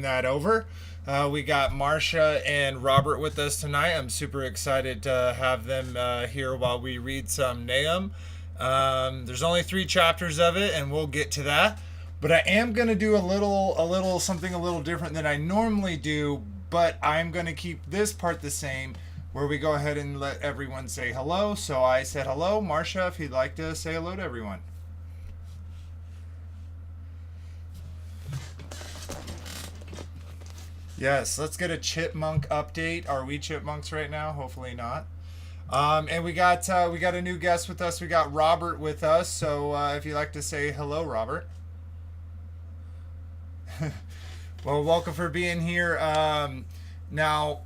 swing that over. We got Marcia and Robert with us tonight. I'm super excited to have them here while we read some Nahum. There's only 3 chapters of it, and we'll get to that. But I am going to do something a little different than I normally do, but I'm going to keep this part the same, where we go ahead and let everyone say hello. So I said hello. Marcia, if you'd like to say hello to everyone. Yes, let's get a chipmunk update. Are we chipmunks right now? Hopefully not. And we got a new guest with us. We got Robert with us. So if you'd like to say hello, Robert. Well, welcome for being here. Now,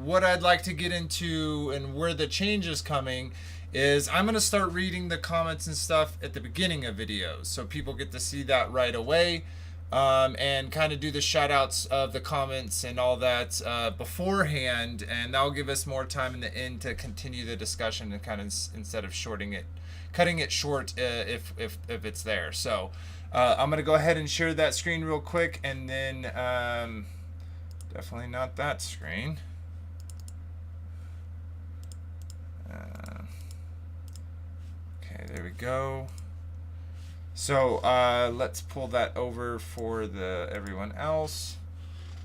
what I'd like to get into and where the change is coming is I'm going to start reading the comments and stuff at the beginning of videos, so people get to see that right away. And kind of do the shout outs of the comments and all that beforehand, and that'll give us more time in the end to continue the discussion and kind of instead of cutting it short if it's there. So I'm gonna go ahead and share that screen real quick, and then definitely not that screen. Okay, there we go. So let's pull that over for everyone else.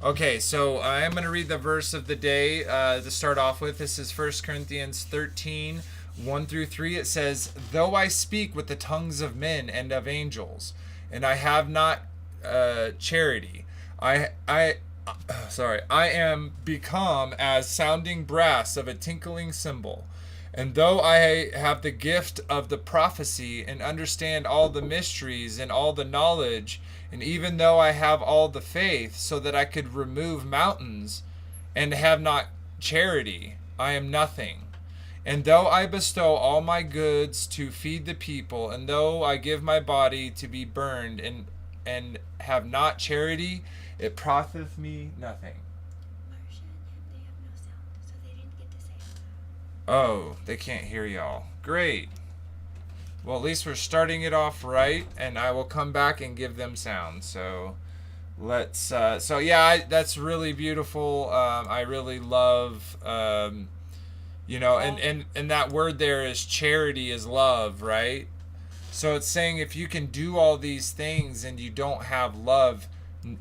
Okay, so I am going to read the verse of the day to start off with. This is 1 Corinthians 13, 1 through 3. It says, "Though I speak with the tongues of men and of angels, and I have not charity, I am become as sounding brass of a tinkling cymbal. And though I have the gift of the prophecy and understand all the mysteries and all the knowledge, and even though I have all the faith so that I could remove mountains and have not charity, I am nothing. And though I bestow all my goods to feed the people, and though I give my body to be burned and have not charity, it profiteth me nothing." Oh, they can't hear y'all. Great. Well, at least we're starting it off right, and I will come back and give them sound. So let's, that's really beautiful. I really love, and that word there is charity is love, right? So it's saying if you can do all these things and you don't have love,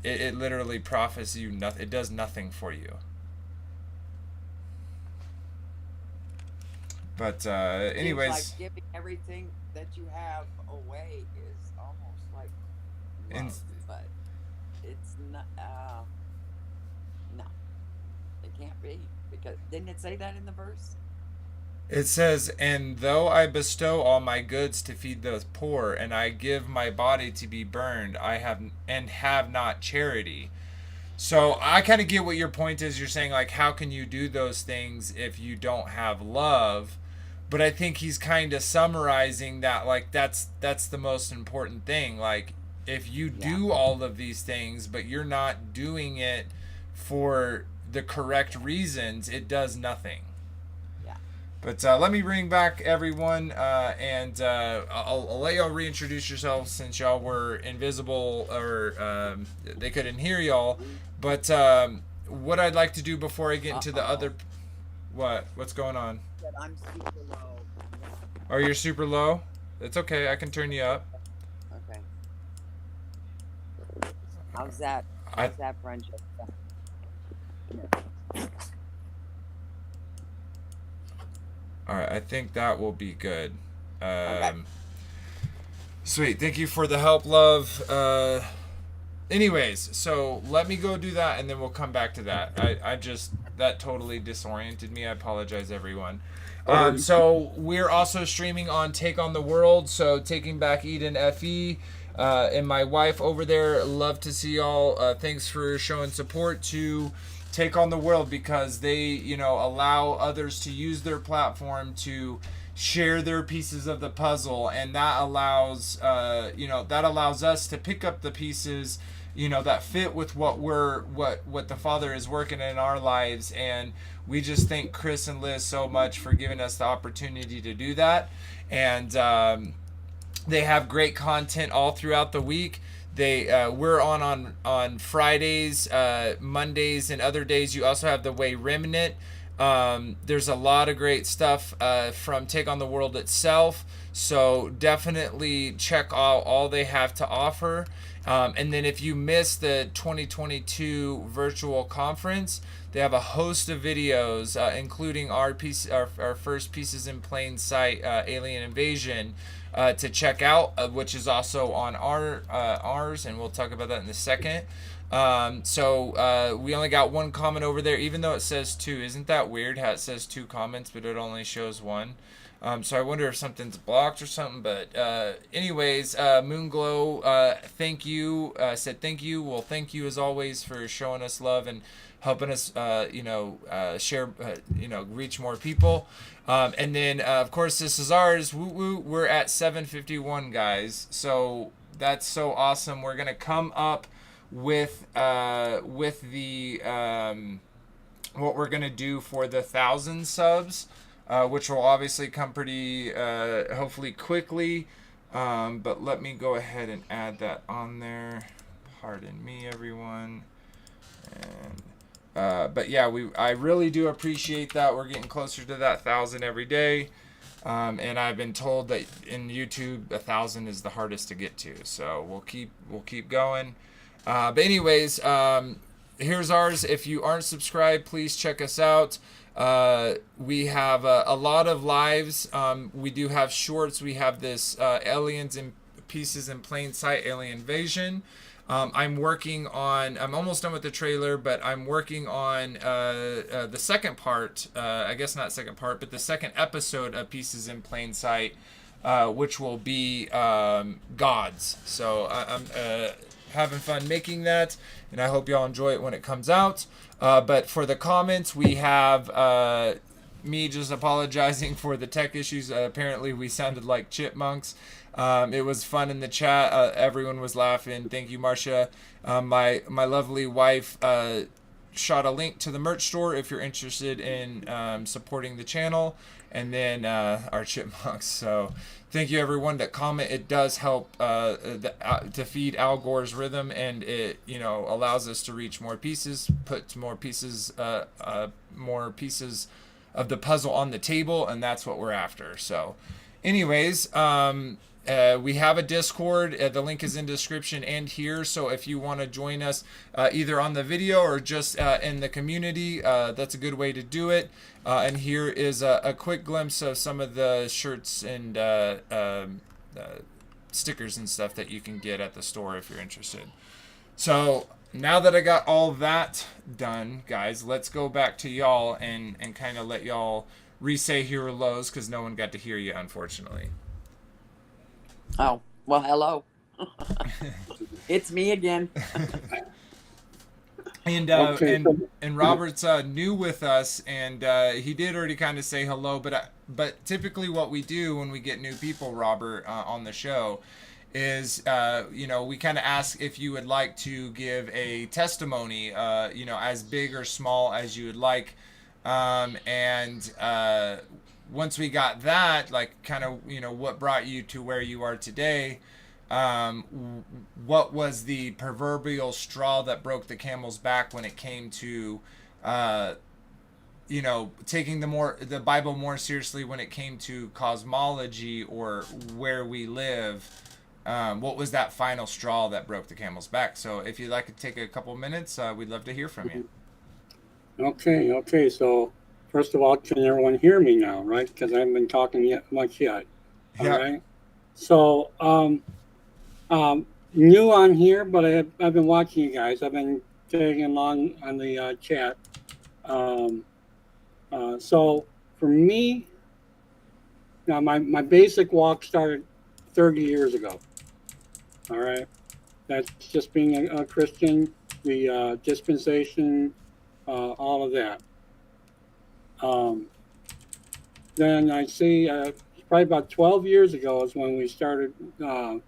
it literally profits you nothing. It does nothing for you. But anyways, like giving everything that you have away is almost like love, but it's not. No, it can't be, because didn't it say that in the verse? It says, "And though I bestow all my goods to feed the poor, and I give my body to be burned, I have not charity." So I kind of get what your point is. You're saying, like, how can you do those things if you don't have love? But I think he's kind of summarizing that, like, that's the most important thing. Like, if you do all of these things, but you're not doing it for the correct reasons, it does nothing. Yeah. But let me bring back everyone, and I'll let y'all reintroduce yourselves since y'all were invisible or they couldn't hear y'all. But what I'd like to do before I get into the other... What's going on? I'm super low. Oh, you're super low? It's okay. I can turn you up. Okay. How's that? How's that friendship? All right. I think that will be good. Okay. Sweet. Thank you for the help, love. Anyways, so let me go do that, and then we'll come back to that. That totally disoriented me. I apologize, everyone. So we're also streaming on Take on the World. So Taking Back Eden FE, and my wife over there. Love to see y'all. Thanks for showing support to Take on the World, because they, allow others to use their platform to share their pieces of the puzzle, and that allows us to pick up the pieces that fit with what the Father is working in our lives. And we just thank Chris and Liz so much for giving us the opportunity to do that. And they have great content all throughout the week. we're on Fridays, Mondays, and other days. You also have the Way Remnant. There's a lot of great stuff from Take on the World itself. So definitely check out all they have to offer. And then if you miss the 2022 virtual conference, they have a host of videos, including our first Pieces in Plain Sight Alien Invasion, to check out, which is also on ours, and we'll talk about that in a second. So we only got one comment over there, even though it says two. Isn't that weird how it says two comments, but it only shows one? So I wonder if something's blocked or something. But anyways, Moonglow, thank you. Said thank you. Well, thank you as always for showing us love and helping us, share, reach more people. And then, of course, this is ours. Woo woo. We're at 751, guys. So that's so awesome. We're gonna come up with the what we're gonna do for the 1,000 subs, which will obviously come pretty hopefully quickly. But let me go ahead and add that on there. Pardon me, everyone. And but yeah, I really do appreciate that. We're getting closer to that 1,000 every day. And I've been told that in YouTube 1,000 is the hardest to get to. So we'll keep going. But anyways, here's ours. If you aren't subscribed, please check us out. We have a lot of lives. We do have shorts. We have this Aliens in Pieces in Plain Sight Alien Invasion. I'm almost done with the trailer, but I'm working on the second part, I guess not second part, but the second episode of Pieces in Plain Sight, which will be Gods. So I'm having fun making that, and I hope y'all enjoy it when it comes out. But for the comments, we have me just apologizing for the tech issues. Apparently, we sounded like chipmunks. It was fun in the chat. Everyone was laughing. Thank you, Marcia. My lovely wife shot a link to the merch store if you're interested in supporting the channel. And then our chipmunks. So thank you, everyone that comment. It does help to feed Al Gore's rhythm, and it allows us to reach more pieces, put more pieces of the puzzle on the table, and that's what we're after. So, anyways. We have a Discord. The link is in the description and here. So if you want to join us either on the video or just in the community, that's a good way to do it. And here is a quick glimpse of some of the shirts and stickers and stuff that you can get at the store if you're interested. So now that I got all that done, guys, let's go back to y'all and kind of let y'all re-say hero lows, because no one got to hear you, unfortunately. Oh, well, hello. It's me again. And and Robert's new with us, and he did already kind of say hello, but typically what we do when we get new people, Robert, on the show is we kind of ask if you would like to give a testimony, as big or small as you would like, and once we got that, like, kind of, what brought you to where you are today, what was the proverbial straw that broke the camel's back when it came to, taking the Bible more seriously when it came to cosmology or where we live? What was that final straw that broke the camel's back? So if you'd like to take a couple minutes, we'd love to hear from you. Okay. So first of all, can everyone hear me now, right? Because I haven't been talking much yet. All right. So, new on here, but I've been watching you guys. I've been tagging along on the chat. So for me, now my basic walk started 30 years ago. All right. That's just being a Christian, the dispensation, all of that. Then I see probably about 12 years ago is when we started, a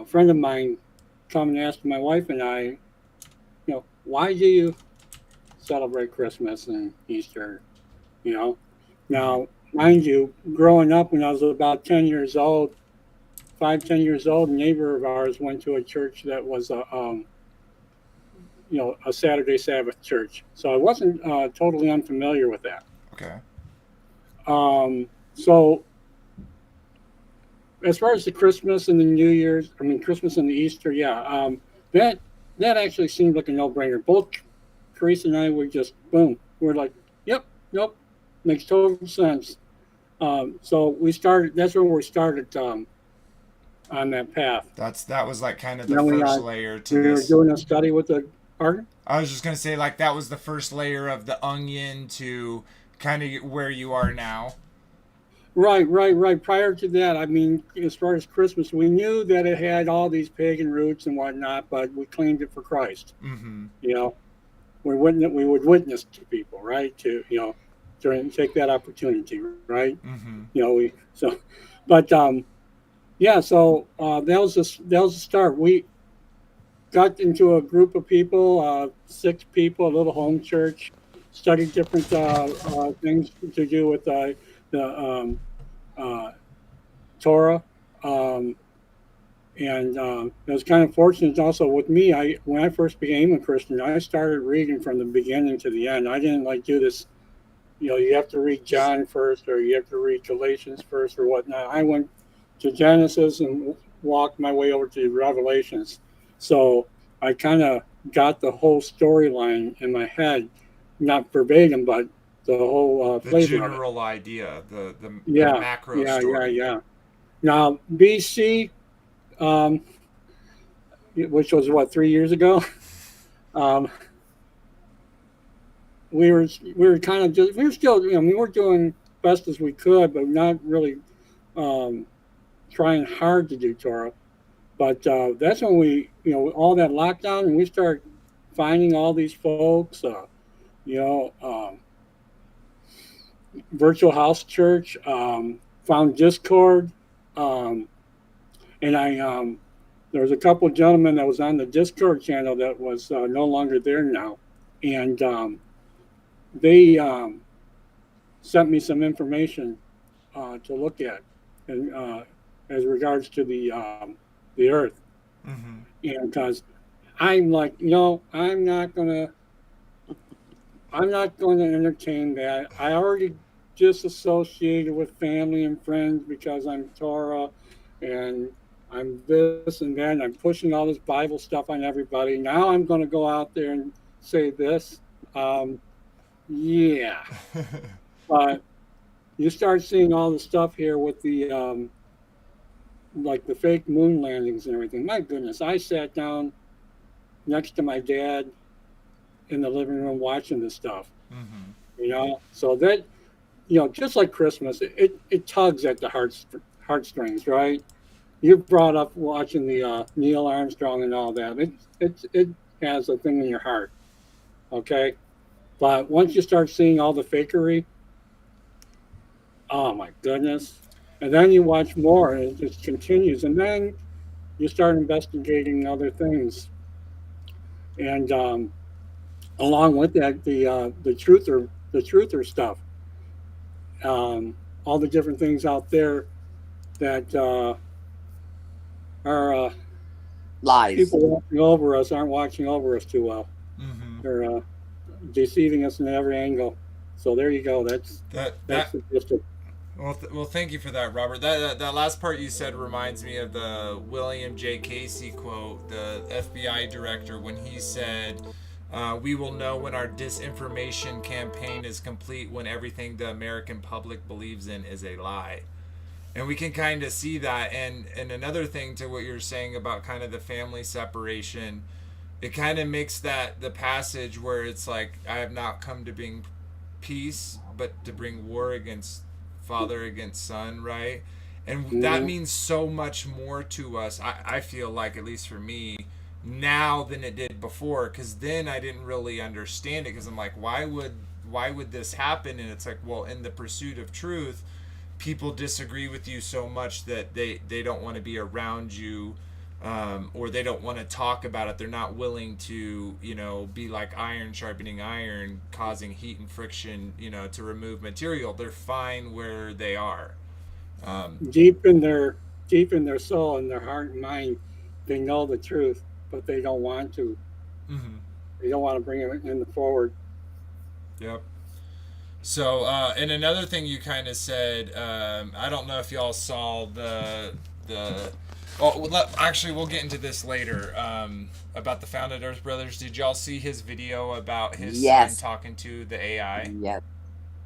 friend of mine come and asked my wife and I, why do you celebrate Christmas and Easter? Now, mind you, growing up when I was about 10 years old, 5, 10 years old, a neighbor of ours went to a church that was a Saturday Sabbath church. So I wasn't totally unfamiliar with that. Okay. So as far as the Christmas and the New Year's, Christmas and the Easter, yeah, that that actually seemed like a no-brainer. Both Teresa and I were just boom. We're like, yep, nope, makes total sense. So we started. That's when we started on that path. That was like kind of the Then first layer to we were this. doing a study with the partner. I was just gonna say, like, that was the first layer of the onion to kind of where you are now. Right. Prior to that, as far as Christmas, we knew that it had all these pagan roots and whatnot, but we claimed it for Christ. Mm-hmm. You know, we would witness to people, right? To during take that opportunity, right? Mm-hmm. We so, but yeah. So that was the start. We got into a group of people, 6 people, a little home church, studied different things to do with the uh, Torah. Um, and it was kind of fortunate also with me. When I first became a Christian, I started reading from the beginning to the end. I didn't like do this. You have to read John first, or you have to read Galatians first, or whatnot. I went to Genesis and walked my way over to Revelations. So I kind of got the whole storyline in my head, not verbatim, but the whole The flavor of it. general idea, the Yeah, macro story. yeah. Now BC, um, which was what 3 years ago. Um, we were kind of just we were still we were doing best as we could, but not really um, trying hard to do Torah. But that's when we all that lockdown, and we start finding all these folks. You know, Virtual House Church, found Discord, um, and there was a couple of gentlemen that was on the Discord channel that was no longer there now, and they sent me some information to look at, and as regards to the Earth, Mm-hmm. and because I'm like, no, I'm not going to entertain that. I already disassociated with family and friends because I'm Torah, and I'm this and that, and I'm pushing all this Bible stuff on everybody. Now I'm going to go out there and say this. Yeah, but you start seeing all the stuff here with the like the fake moon landings and everything. My goodness, I sat down next to my dad in the living room watching this stuff. Mm-hmm. So that just like Christmas, it tugs at the heartstrings, right? You brought up watching the Neil Armstrong and all that. It has a thing in your heart, okay? But once you start seeing all the fakery, oh my goodness! And then you watch more, and it just continues. And then you start investigating other things, and along with that, the truther stuff, all the different things out there that are Lies. people watching over us aren't watching over us too well. Mm-hmm. They're deceiving us in every angle. So there you go. That The gist of. well, thank you for that, Robert. That last part you said reminds me of the William J. Casey quote, the FBI director, when he said, "We will know when our disinformation campaign is complete when everything the American public believes in is a lie." And we can kind of see that. And another thing to what you're saying about kind of the family separation, it kind of makes that the passage where it's like, I have not come to bring peace, but to bring war against father against son, right? And that means so much more to us, I feel like, at least for me, now than it did before. Because then I didn't really understand it, because I'm like, why would this happen? And it's like, well, in the pursuit of truth, people disagree with you so much that they don't want to be around you, or they don't want to talk about it. They're not willing to, be like iron sharpening iron, causing heat and friction, to remove material. They're fine where they are. Deep in their deep in their soul, in their heart and mind, they know the truth, but they don't want to. Mm-hmm. They don't want to bring it in the forward. Yep. So, and another thing you kind of said, I don't know if y'all saw the. Well, actually, we'll get into this later. About the Founded Earth Brothers. Did y'all see his video about his son talking to the AI? Yes.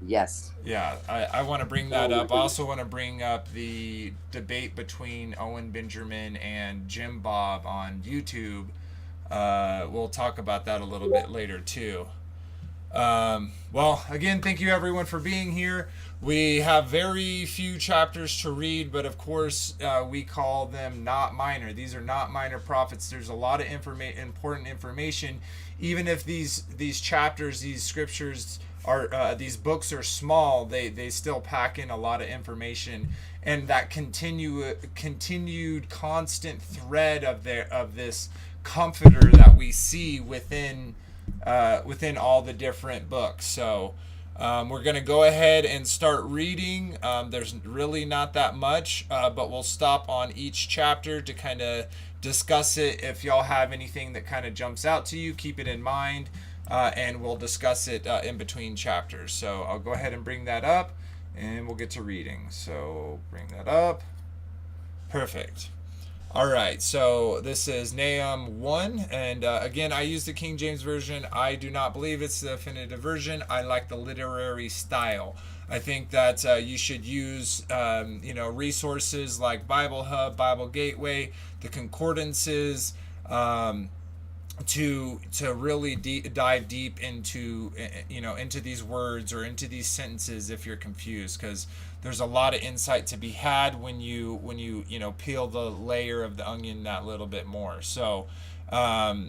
Yes. Yeah, I want to bring that up. I also want to bring up the debate between Owen Benjamin and Jim Bob on YouTube. We'll talk about that a little bit later too. Well, again, thank you everyone for being here. We have very few chapters to read, but of course, we call them not minor. These are not minor prophets. There's a lot of important information. Even if these chapters, these scriptures are these books are small, they still pack in a lot of information, and that continued constant thread of this comforter that we see within all the different books. So we're going to go ahead and start reading. There's really not that much, but we'll stop on each chapter to kind of discuss it. If y'all have anything that kind of jumps out to you, keep it in mind, and we'll discuss it in between chapters. So I'll go ahead and bring that up, and we'll get to reading. So bring that up. Perfect. All right, so this is Nahum 1, and again, I use the King James Version. I do not believe it's the definitive version. I like the literary style. I think that you should use, resources like Bible Hub, Bible Gateway, the concordances, to really dive deep into these words or into these sentences if you're confused, because there's a lot of insight to be had when you peel the layer of the onion that little bit more. So so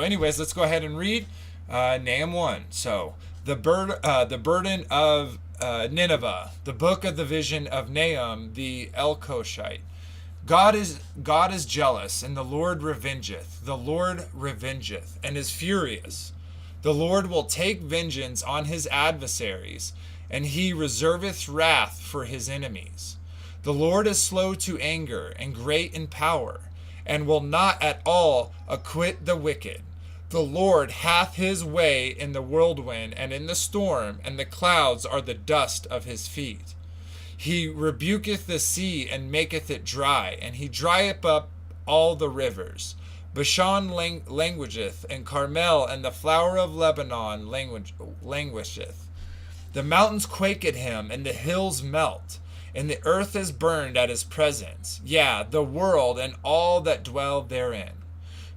anyways, let's go ahead and read Nahum 1. So the burden of Nineveh, the book of the vision of Nahum the Elkoshite. God is jealous, and the Lord revengeth. The Lord revengeth, and is furious. The Lord will take vengeance on his adversaries, and he reserveth wrath for his enemies. The Lord is slow to anger, and great in power, and will not at all acquit the wicked. The Lord hath his way in the whirlwind and in the storm, and the clouds are the dust of his feet. He rebuketh the sea and maketh it dry, and he drieth up all the rivers. Bashan languisheth, and Carmel and the flower of Lebanon languisheth. The mountains quake at him, and the hills melt, and the earth is burned at his presence. Yea, the world and all that dwell therein.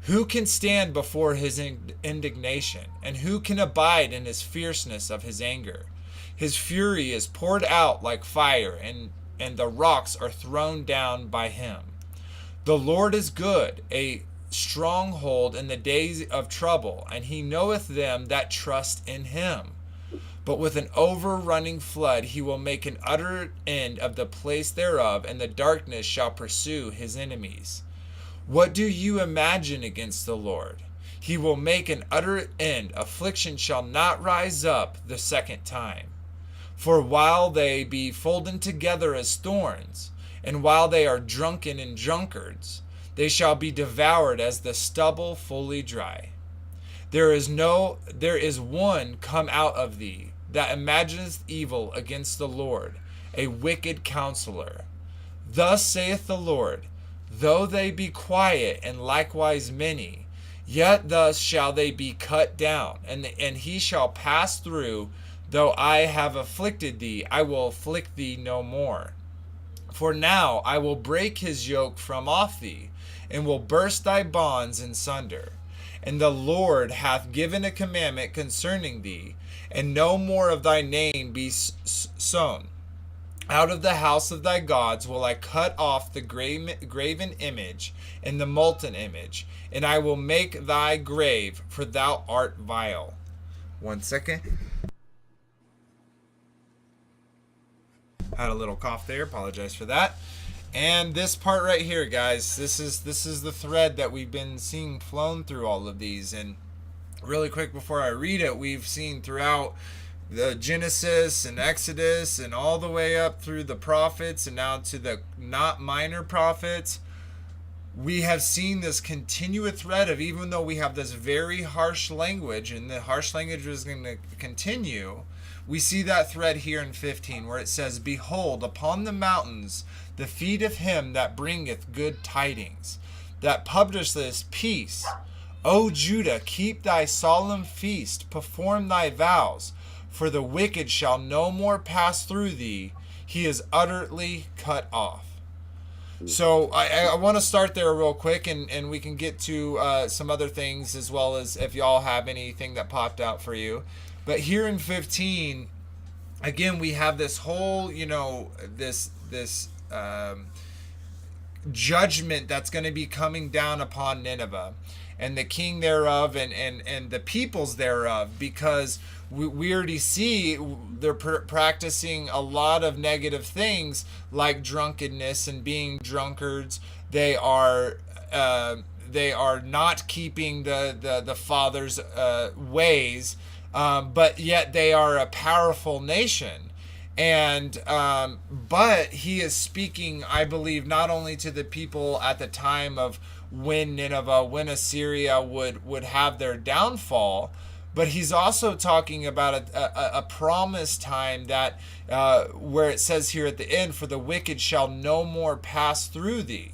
Who can stand before his indignation, and who can abide in his fierceness of his anger? His fury is poured out like fire, and the rocks are thrown down by him. The Lord is good, a stronghold in the days of trouble, and he knoweth them that trust in him. But with an overrunning flood he will make an utter end of the place thereof, and the darkness shall pursue his enemies. What do you imagine against the Lord? He will make an utter end. Affliction shall not rise up the second time. For while they be folden together as thorns, and while they are drunken in drunkards, they shall be devoured as the stubble fully dry. There is one come out of thee that imagineth evil against the Lord, a wicked counselor. Thus saith the Lord, though they be quiet and likewise many, yet thus shall they be cut down, and he shall pass through. Though I have afflicted thee, I will afflict thee no more. For now I will break his yoke from off thee, and will burst thy bonds in sunder. And the Lord hath given a commandment concerning thee, and no more of thy name be sown. Out of the house of thy gods will I cut off the graven image and the molten image, and I will make thy grave, for thou art vile. 1 second. Had a little cough there, apologize for that. And this part right here, guys, this is the thread that we've been seeing flown through all of these. And really quick before I read it, we've seen throughout the Genesis and Exodus and all the way up through the prophets and now to the not minor prophets, we have seen this continuous thread of, even though we have this very harsh language, and the harsh language is going to continue, we see that thread here in 15 where it says, "Behold, upon the mountains the feet of him that bringeth good tidings, that publisheth peace. O Judah, keep thy solemn feast, perform thy vows, for the wicked shall no more pass through thee. He is utterly cut off." So I want to start there real quick, and we can get to some other things as well, as if y'all have anything that popped out for you. But here in 15, again, we have this whole, this judgment that's going to be coming down upon Nineveh and the king thereof and the peoples thereof, because we already see they're practicing a lot of negative things like drunkenness and being drunkards. They are not keeping the Father's ways, but yet they are a powerful nation. And but he is speaking, I believe, not only to the people at the time of when Nineveh, when Assyria would have their downfall, but he's also talking about a promised time that where it says here at the end, "For the wicked shall no more pass through thee."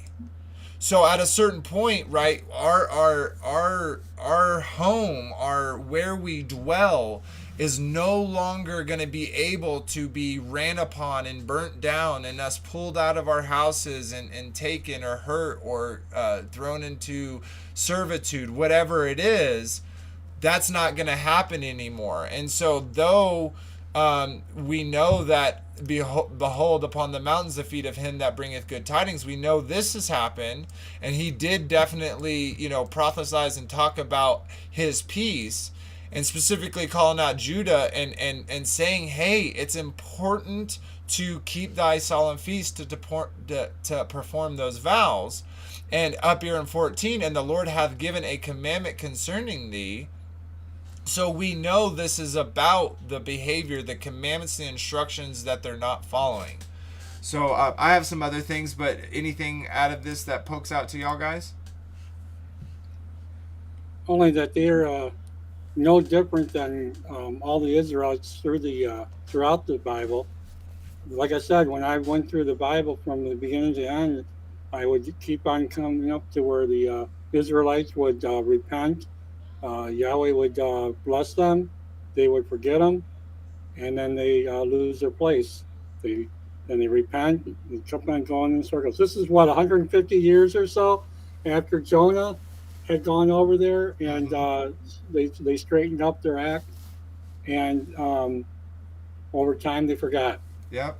So at a certain point, right, our home, our where we dwell, is no longer going to be able to be ran upon and burnt down and us pulled out of our houses and taken or hurt or thrown into servitude, whatever it is. That's not going to happen anymore. And so though we know that behold upon the mountains the feet of him that bringeth good tidings, we know this has happened, and he did definitely prophesize and talk about his peace, and specifically calling out Judah and saying, hey, it's important to keep thy solemn feast to perform those vows. And up here in 14, "And the Lord hath given a commandment concerning thee." So we know this is about the behavior, the commandments, the instructions that they're not following. So I have some other things, but anything out of this that pokes out to y'all guys? Only that they're no different than all the Israelites throughout the Bible. Like I said, when I went through the Bible from the beginning to end, I would keep on coming up to where the Israelites would repent. Yahweh would bless them, they would forget them, and then they lose their place. Then they repent and keep on going in circles. This is what, 150 years or so after Jonah had gone over there, and they straightened up their act, and over time they forgot. Yep.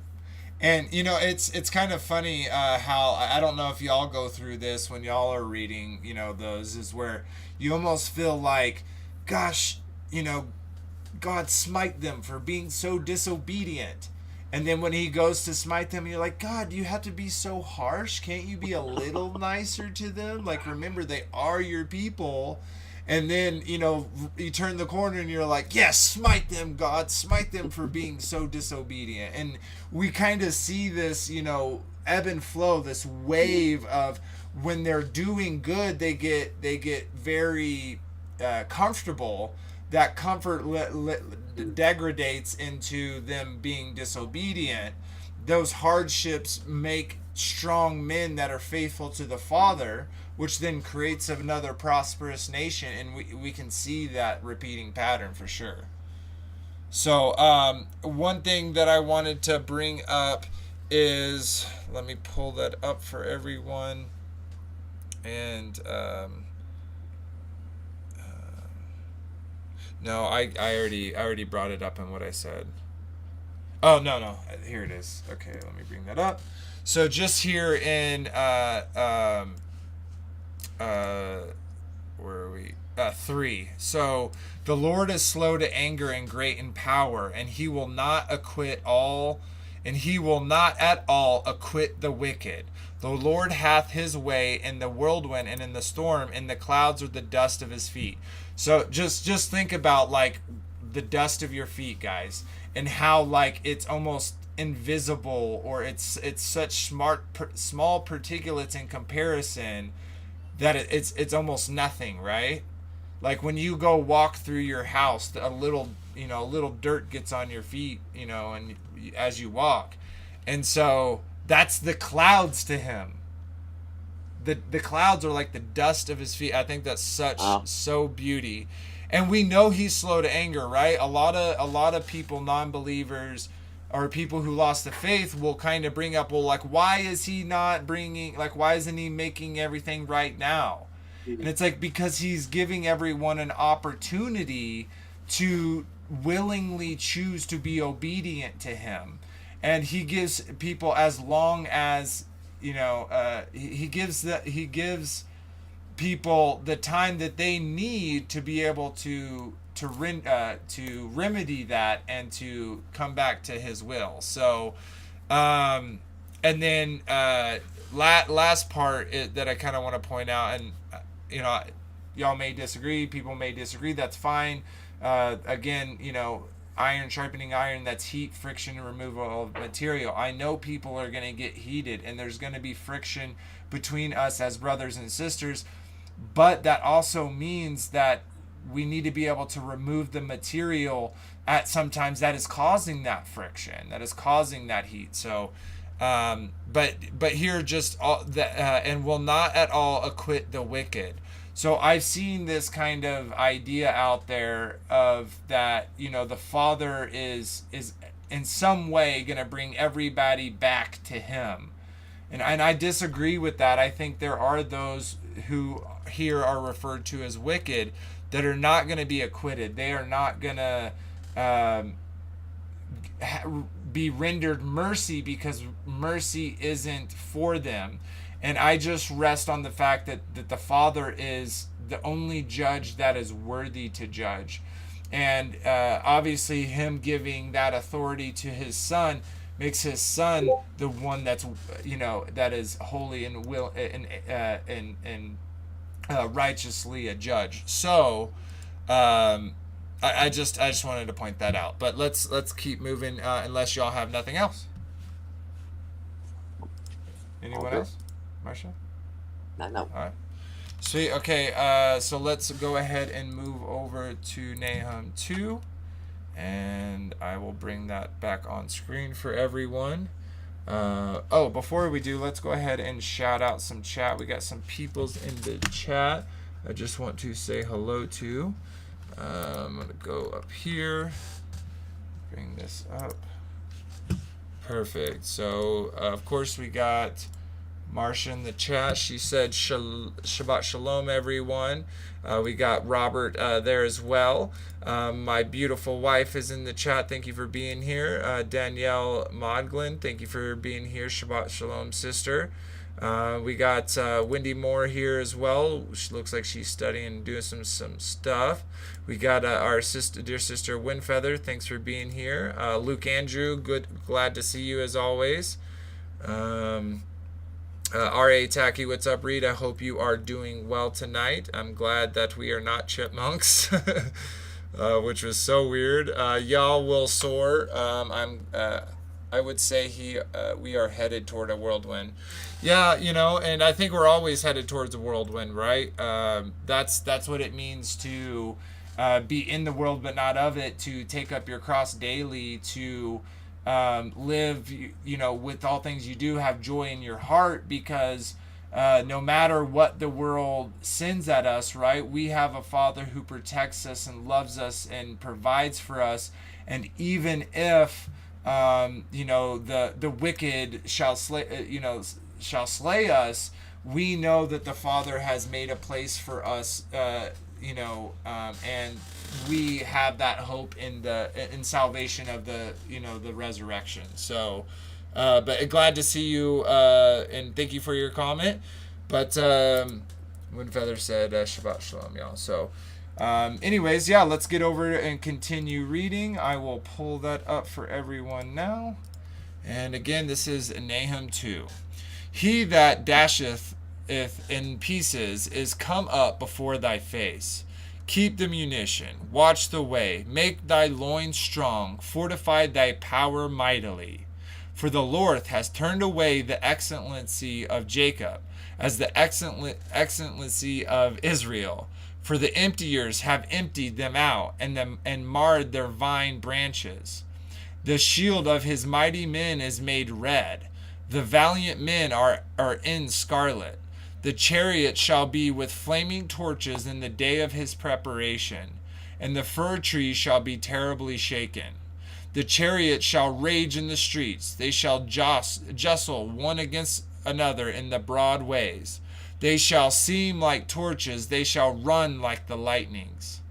And it's kind of funny how, I don't know if y'all go through this when y'all are reading those, is where you almost feel like, gosh, God smite them for being so disobedient. And then when he goes to smite them, you're like, God, you have to be so harsh? Can't you be a little nicer to them? Like, remember, they are your people. And then, you turn the corner and you're like, yes, smite them, God, smite them for being so disobedient. And we kind of see this, ebb and flow, this wave of when they're doing good, they get very comfortable. That comfort degradates into them being disobedient. Those hardships make strong men that are faithful to the Father, which then creates another prosperous nation, and we can see that repeating pattern for sure. So one thing that I wanted to bring up is, let me pull that up for everyone, and no, I already brought it up in what I said. Oh, no, here it is. Okay, let me bring that up. So just here in where are we? 3. So the Lord is slow to anger and great in power, and he will not at all acquit the wicked. The Lord hath his way in the whirlwind and in the storm, in the clouds with the dust of his feet. So just think about, like, the dust of your feet, guys, and how like it's almost invisible, or it's such small particulates in comparison that it's almost nothing, right? Like when you go walk through your house, a little dirt gets on your feet, and as you walk. And so that's the clouds to him. The clouds are like the dust of his feet. I think that's so beauty. And we know he's slow to anger, right? A lot of people, non-believers, or people who lost the faith, will kind of bring up, well, like, why isn't he making everything right now? And it's like, because he's giving everyone an opportunity to willingly choose to be obedient to him. And he gives people, as long as, he gives people the time that they need to be able to remedy that and to come back to his will. So, and then last part that I kind of want to point out, and y'all may disagree, people may disagree, that's fine. Again, iron sharpening iron, that's heat, friction, and removal of material. I know people are going to get heated, and there's going to be friction between us as brothers and sisters, but that also means that we need to be able to remove the material at sometimes that is causing that friction, that is causing that heat. So but here, just all that, and will not at all acquit the wicked. So I've seen this kind of idea out there of that, the Father is in some way going to bring everybody back to him. And I disagree with that. I think there are those who here are referred to as wicked that are not going to be acquitted. They are not going to be rendered mercy, because mercy isn't for them. And I just rest on the fact that the Father is the only judge that is worthy to judge. And obviously him giving that authority to his Son makes his Son the one that's, that is holy and righteously a judge. So I just wanted to point that out. But let's keep moving, unless y'all have nothing else. Anyone else? Marsha? No. All right. Sweet. Okay. So let's go ahead and move over to Nahum 2, and I will bring that back on screen for everyone. Before we do, let's go ahead and shout out some chat. We got some peoples in the chat I just want to say hello to. I'm gonna go up here, bring this up. Perfect. So of course we got Marsha in the chat. She said Shabbat Shalom, everyone. We got Robert there as well. My beautiful wife is in the chat. Thank you for being here. Danielle Modglin, thank you for being here. Shabbat Shalom, sister. We got Wendy Moore here as well. She looks like she's studying and doing some stuff. We got our dear sister Windfeather. Thanks for being here. Luke Andrew, glad to see you as always. R.A. Tacky, what's up, Reed? I hope you are doing well tonight. I'm glad that we are not chipmunks, which was so weird. Y'all will soar. I would say we are headed toward a whirlwind. Yeah, and I think we're always headed towards a whirlwind, right? That's what it means to be in the world but not of it, to take up your cross daily, to live, with all things you do, have joy in your heart, because no matter what the world sends at us, right, we have a Father who protects us and loves us and provides for us. And even if the wicked shall slay us, we know that the Father has made a place for us, and we have that hope in salvation of the resurrection. So, but glad to see you, and thank you for your comment. But Windfeather said Shabbat Shalom, y'all. So, anyways, yeah, let's get over and continue reading. I will pull that up for everyone now. And again, this is Nahum 2. He that dasheth in pieces is come up before thy face. Keep the munition, watch the way, make thy loins strong, fortify thy power mightily. For the Lord has turned away the excellency of Jacob, as the excellency of Israel. For the emptiers have emptied them out, and marred their vine branches. The shield of his mighty men is made red. The valiant men are in scarlet. The chariot shall be with flaming torches in the day of his preparation, and the fir tree shall be terribly shaken. The chariot shall rage in the streets. They shall jostle one against another in the broad ways. They shall seem like torches. They shall run like the lightnings.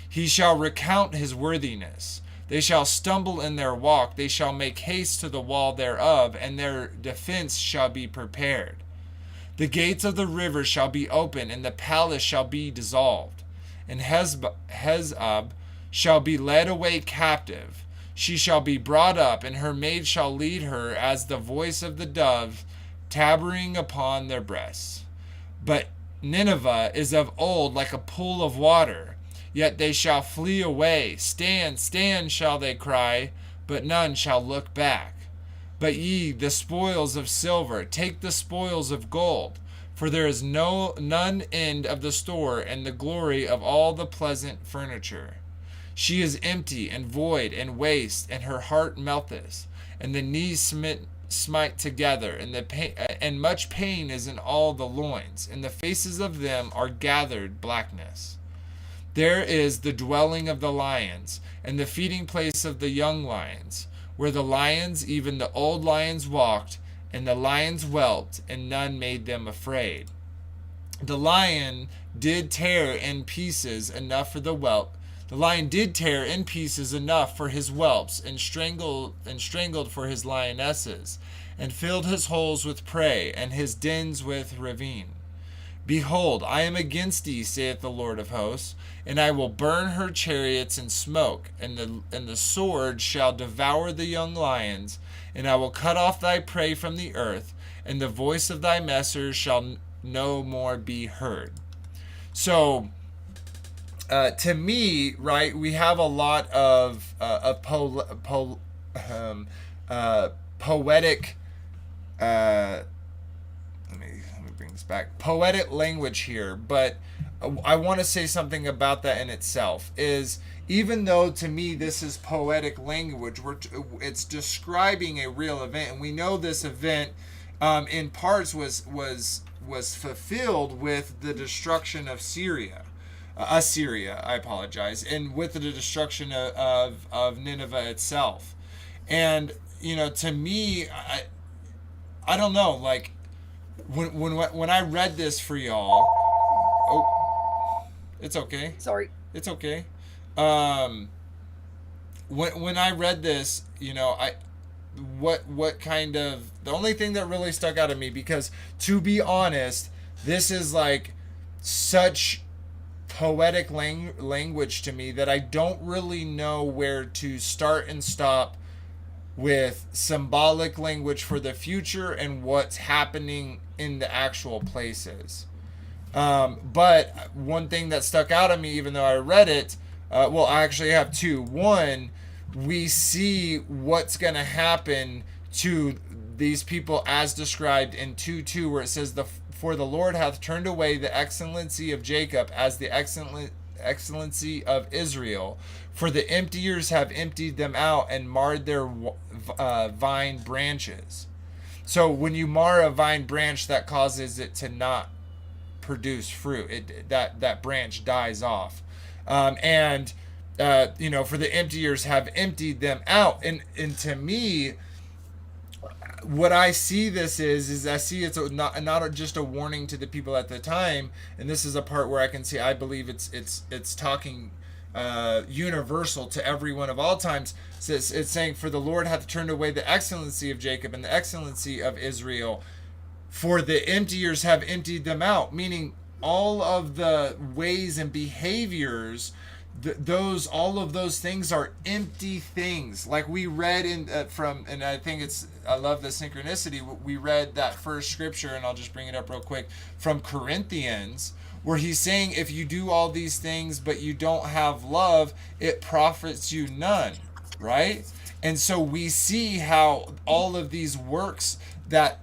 He shall recount his worthiness. They shall stumble in their walk. They shall make haste to the wall thereof, and their defense shall be prepared. The gates of the river shall be open, and the palace shall be dissolved. And Hezab shall be led away captive. She shall be brought up, and her maid shall lead her as the voice of the dove, tabering upon their breasts. But Nineveh is of old like a pool of water, yet they shall flee away. Stand, stand, shall they cry, but none shall look back. But ye, the spoils of silver, take the spoils of gold, for there is none end of the store, and the glory of all the pleasant furniture. She is empty and void and waste, and her heart melteth, and the knees smite together, and much pain is in all the loins, and the faces of them are gathered blackness. There is the dwelling of the lions, and the feeding place of the young lions, where the lions, even the old lions, walked, and the lions whelped, and none made them afraid. The lion did tear in pieces enough for the whelp. The lion did tear in pieces enough for his whelps, and strangled for his lionesses, and filled his holes with prey, and his dens with ravine. Behold, I am against thee, saith the Lord of hosts, and I will burn her chariots in smoke, and the sword shall devour the young lions, and I will cut off thy prey from the earth, and the voice of thy messers shall no more be heard. So, to me, right, we have a lot of poetic. Let me bring this back. Poetic language here, but I want to say something about that in itself. Is even though to me this is poetic language, it's describing a real event, and we know this event in parts was fulfilled with the destruction of Assyria, I apologize, and with the destruction of Nineveh itself. And to me, I don't know, like when I read this for y'all, it's okay. Sorry. It's okay. When I read this, what kind of, the only thing that really stuck out of me, because to be honest, this is like such poetic language to me that I don't really know where to start and stop with symbolic language for the future and what's happening in the actual places. But one thing that stuck out at me, even though I read it, well, I actually have two. One, we see what's going to happen to these people as described in 2:2, where it says, For the Lord hath turned away the excellency of Jacob as the excellency of Israel. For the emptiers have emptied them out and marred their vine branches. So when you mar a vine branch, that causes it to not produce fruit. That branch dies off. For the emptiers have emptied them out. And to me, what I see this is I see it's not just a warning to the people at the time, and this is a part where I can see, I believe it's talking universal to everyone of all times. It's saying, for the Lord hath turned away the excellency of Jacob and the excellency of Israel, for the emptiers have emptied them out, meaning all of the ways and behaviors, all of those things are empty things. Like we read and I think I love the synchronicity. We read that first scripture, and I'll just bring it up real quick, from Corinthians, where he's saying if you do all these things but you don't have love, it profits you none, right? And so we see how all of these works that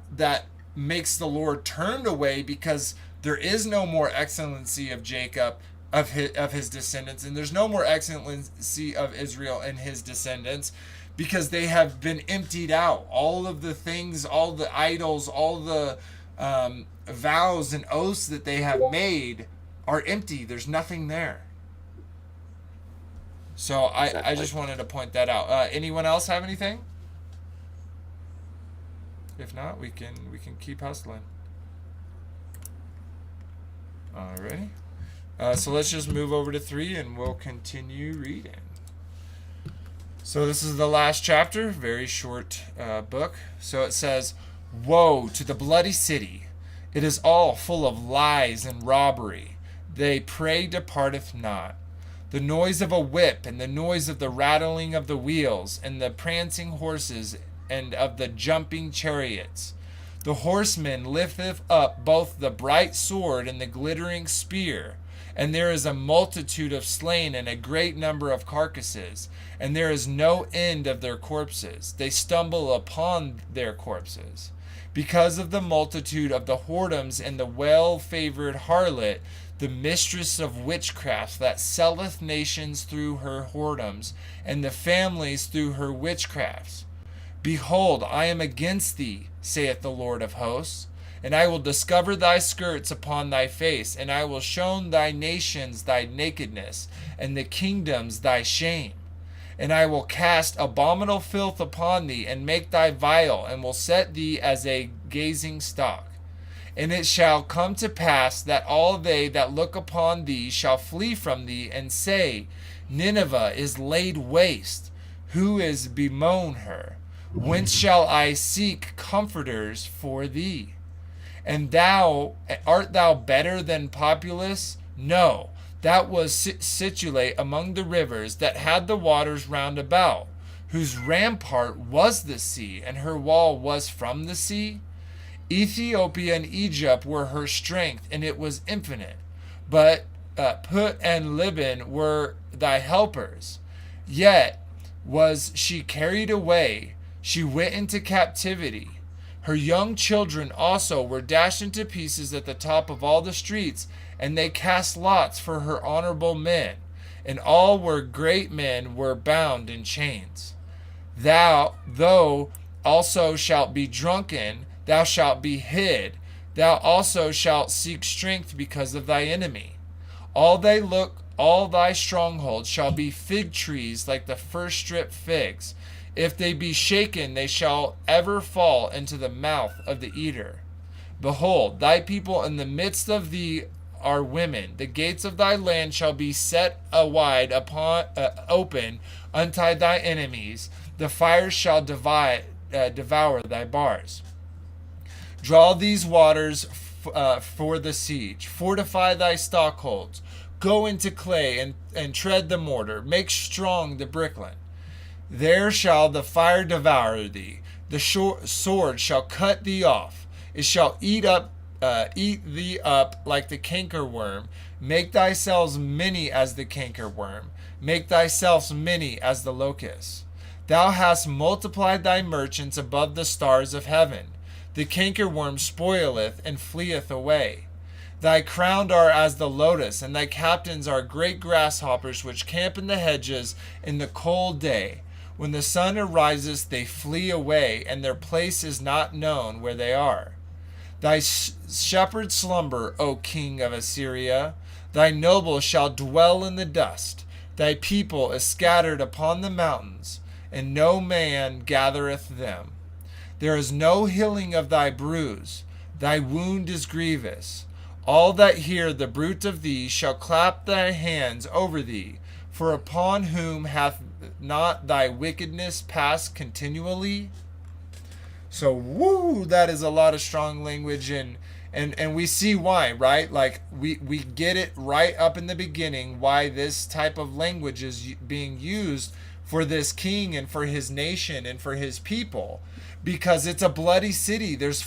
makes the Lord turned away, because there is no more excellency of Jacob, of his descendants, and there's no more excellency of Israel and his descendants, because they have been emptied out. All of the things, all the idols, all the vows and oaths that they have made are empty. There's nothing there. So I just wanted to point that out. Anyone else have anything? If not, we can keep hustling. Alrighty. So let's just move over to 3 and we'll continue reading. So this is the last chapter, very short book. So it says, "Woe to the bloody city! It is all full of lies and robbery. They prey departeth not. The noise of a whip, and the noise of the rattling of the wheels, and the prancing horses, and of the jumping chariots. The horseman lifteth up both the bright sword and the glittering spear. And there is a multitude of slain, and a great number of carcasses, and there is no end of their corpses. They stumble upon their corpses. Because of the multitude of the whoredoms and the well-favored harlot, the mistress of witchcraft that selleth nations through her whoredoms, and the families through her witchcrafts. Behold, I am against thee, saith the Lord of hosts, and I will discover thy skirts upon thy face, and I will show thy nations thy nakedness, and the kingdoms thy shame. And I will cast abominable filth upon thee, and make thy vile, and will set thee as a gazing stock. And it shall come to pass that all they that look upon thee shall flee from thee, and say, Nineveh is laid waste. Who is bemoan her? Whence shall I seek comforters for thee? And thou, art thou better than Populus? No, that was situate among the rivers that had the waters round about, whose rampart was the sea, and her wall was from the sea. Ethiopia and Egypt were her strength, and it was infinite. But Put and Liban were thy helpers. Yet was she carried away, she went into captivity. Her young children also were dashed into pieces at the top of all the streets, and they cast lots for her honorable men, and all were great men were bound in chains. Thou, though, also shalt be drunken, thou shalt be hid, thou also shalt seek strength because of thy enemy. All thy strongholds shall be fig trees like the first stripped figs. If they be shaken, they shall ever fall into the mouth of the eater. Behold, thy people in the midst of thee are women. The gates of thy land shall be set wide open unto thy enemies. The fire shall devour thy bars. Draw these waters for the siege. Fortify thy stockholds. Go into clay and tread the mortar. Make strong the brickland. There shall the fire devour thee. The sword shall cut thee off. It shall eat thee up like the cankerworm. Make thyself many as the cankerworm. Make thyself many as the locust. Thou hast multiplied thy merchants above the stars of heaven. The cankerworm spoileth and fleeth away. Thy crowned are as the lotus, and thy captains are great grasshoppers which camp in the hedges in the cold day. When the sun arises, they flee away, and their place is not known where they are. Thy shepherds slumber, O king of Assyria. Thy nobles shall dwell in the dust. Thy people is scattered upon the mountains, and no man gathereth them. There is no healing of thy bruise. Thy wound is grievous. All that hear the bruit of thee shall clap their hands over thee. For upon whom hath not thy wickedness passed continually? So, that is a lot of strong language, and we see why, right? Like, we get it right up in the beginning why this type of language is being used for this king and for his nation and for his people, because it's a bloody city. There's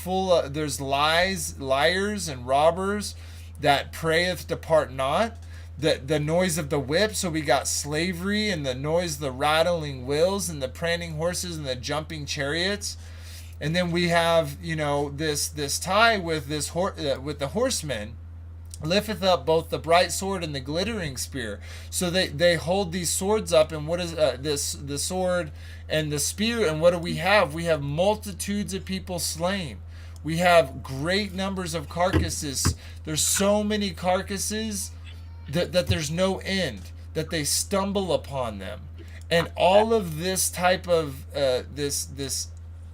liars and robbers. that prayeth depart not. The noise of the whip, so we got slavery and the noise, the rattling wheels and the prancing horses and the jumping chariots. And then we have, this tie with with the horsemen, lifteth up both the bright sword and the glittering spear. So they hold these swords up, and what is the sword and the spear, and what do we have? We have multitudes of people slain. We have great numbers of carcasses. There's so many carcasses that there's no end, that they stumble upon them. And all of this type of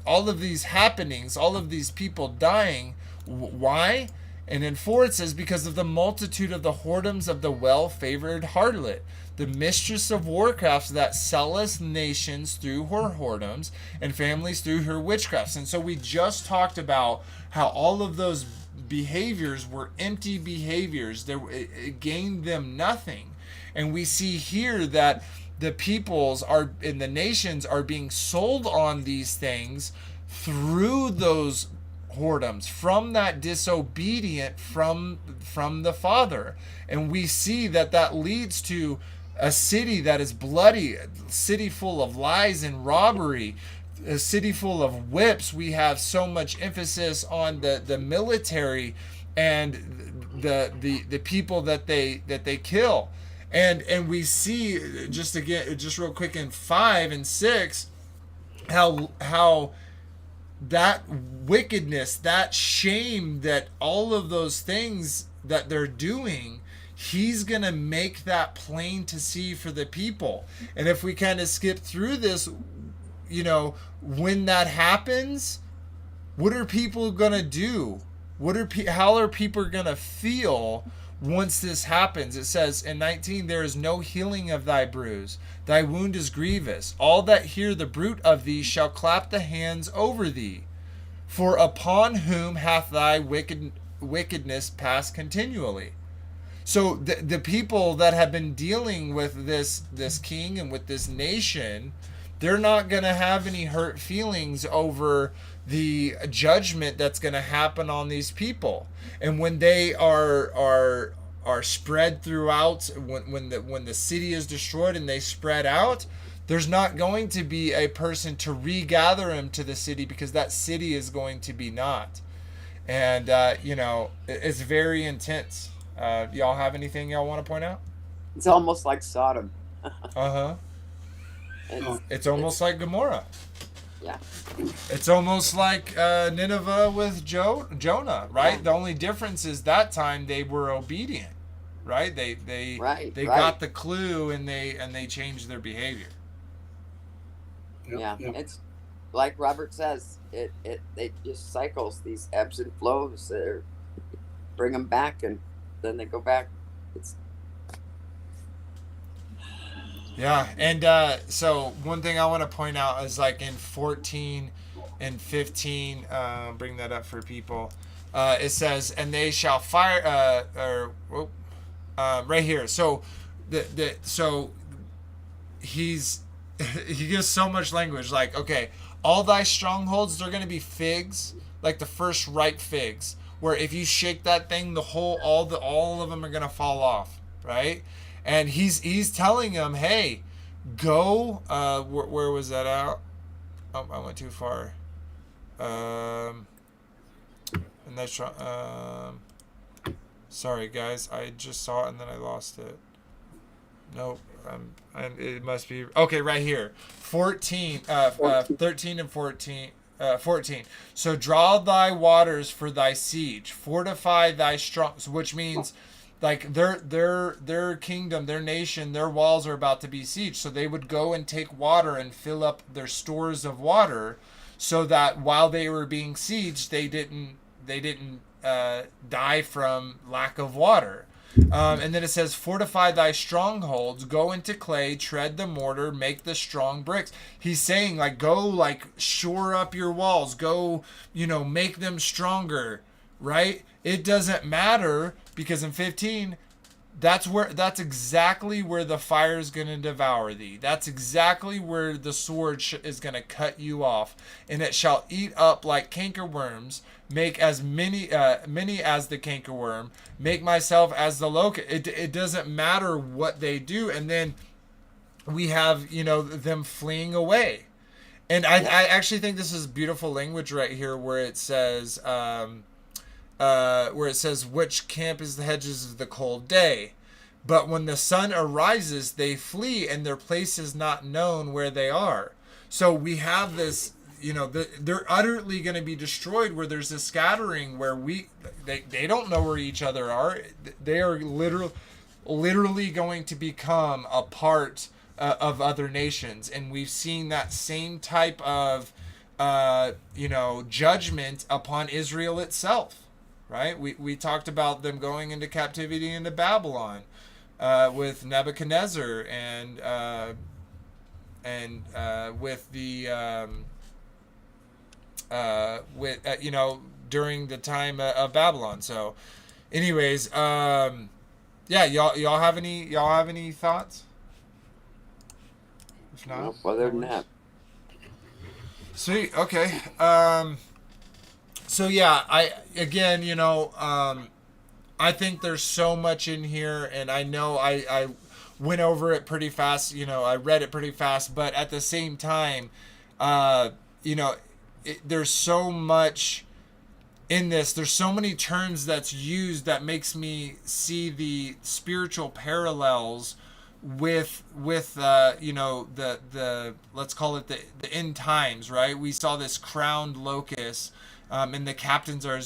all of these happenings, all of these people dying, why? And in 4 it says, because of the multitude of the whoredoms of the well-favored harlot, the mistress of warcrafts that selleth nations through her whoredoms and families through her witchcrafts. And so we just talked about how all of those behaviors were empty behaviors. It gained them nothing. And we see here that the peoples are in the nations are being sold on these things through those whoredoms, from that disobedient from the Father. And we see that leads to a city that is bloody, a city full of lies and robbery, a city full of whips. We have so much emphasis on the military and the people that they kill. And we see just real quick in 5 and 6 how that wickedness, that shame, that all of those things that they're doing, he's going to make that plain to see for the people. And if we kind of skip through this, when that happens, what are people going to do? How are people going to feel once this happens? It says in 19, there is no healing of thy bruise. Thy wound is grievous. All that hear the bruit of thee shall clap the hands over thee. For upon whom hath thy wickedness passed continually? So the people that have been dealing with this king and with this nation, they're not going to have any hurt feelings over the judgment that's going to happen on these people. And when they are spread throughout, when the city is destroyed and they spread out, there's not going to be a person to regather them to the city, because that city is going to be not. And it's very intense. Y'all have anything y'all want to point out? It's almost like Sodom. Uh-huh. It's almost like Gomorrah. Yeah. It's almost like Nineveh with Jonah, right? Yeah. The only difference is that time they were obedient, right? They got the clue and they changed their behavior. Yeah. It's like Robert says, it just cycles, these ebbs and flows that bring them back, and then they go back. Yeah, and so one thing I want to point out is like in 14 and 15, bring that up for people. It says, and they shall fire, right here. So so he gives so much language. Like, okay, all thy strongholds, they're going to be figs, like the first ripe figs, where if you shake that thing, all of them are going to fall off, right? And he's telling them, hey, go. Where was that out? Oh, I went too far. And that's sorry guys, I just saw it and then I lost it. Nope. And it must be okay right here. 13 and 14. 14. So draw thy waters for thy siege, fortify thy strong, which means like their kingdom, their nation, their walls are about to be sieged. So they would go and take water and fill up their stores of water, so that while they were being sieged, they didn't die from lack of water. And then it says, fortify thy strongholds, go into clay, tread the mortar, make the strong bricks. He's saying, like, go, like, shore up your walls, go, make them stronger, right? It doesn't matter, because in 15, that's exactly where the fire is going to devour thee. That's exactly where the sword is going to cut you off, and it shall eat up like cankerworms. Make as many as the cankerworm. Make myself as the locust. It doesn't matter what they do, and then we have them fleeing away. And I actually think this is beautiful language right here, where it says which camp is the hedges of the cold day. But when the sun arises, they flee, and their place is not known where they are. So we have this, they're utterly going to be destroyed, where there's a scattering where they don't know where each other are. They are literally going to become a part of other nations. And we've seen that same type of, judgment upon Israel itself. Right? We talked about them going into captivity into Babylon with Nebuchadnezzar and with the during the time of Babylon. So, anyways, y'all have any thoughts? If not, other than that. Sweet. Okay. So yeah, I think there's so much in here, and I know I went over it pretty fast. I read it pretty fast, but at the same time, there's so much in this. There's so many terms that's used that makes me see the spiritual parallels with the let's call it the end times, right? We saw this crowned locust. And the captains are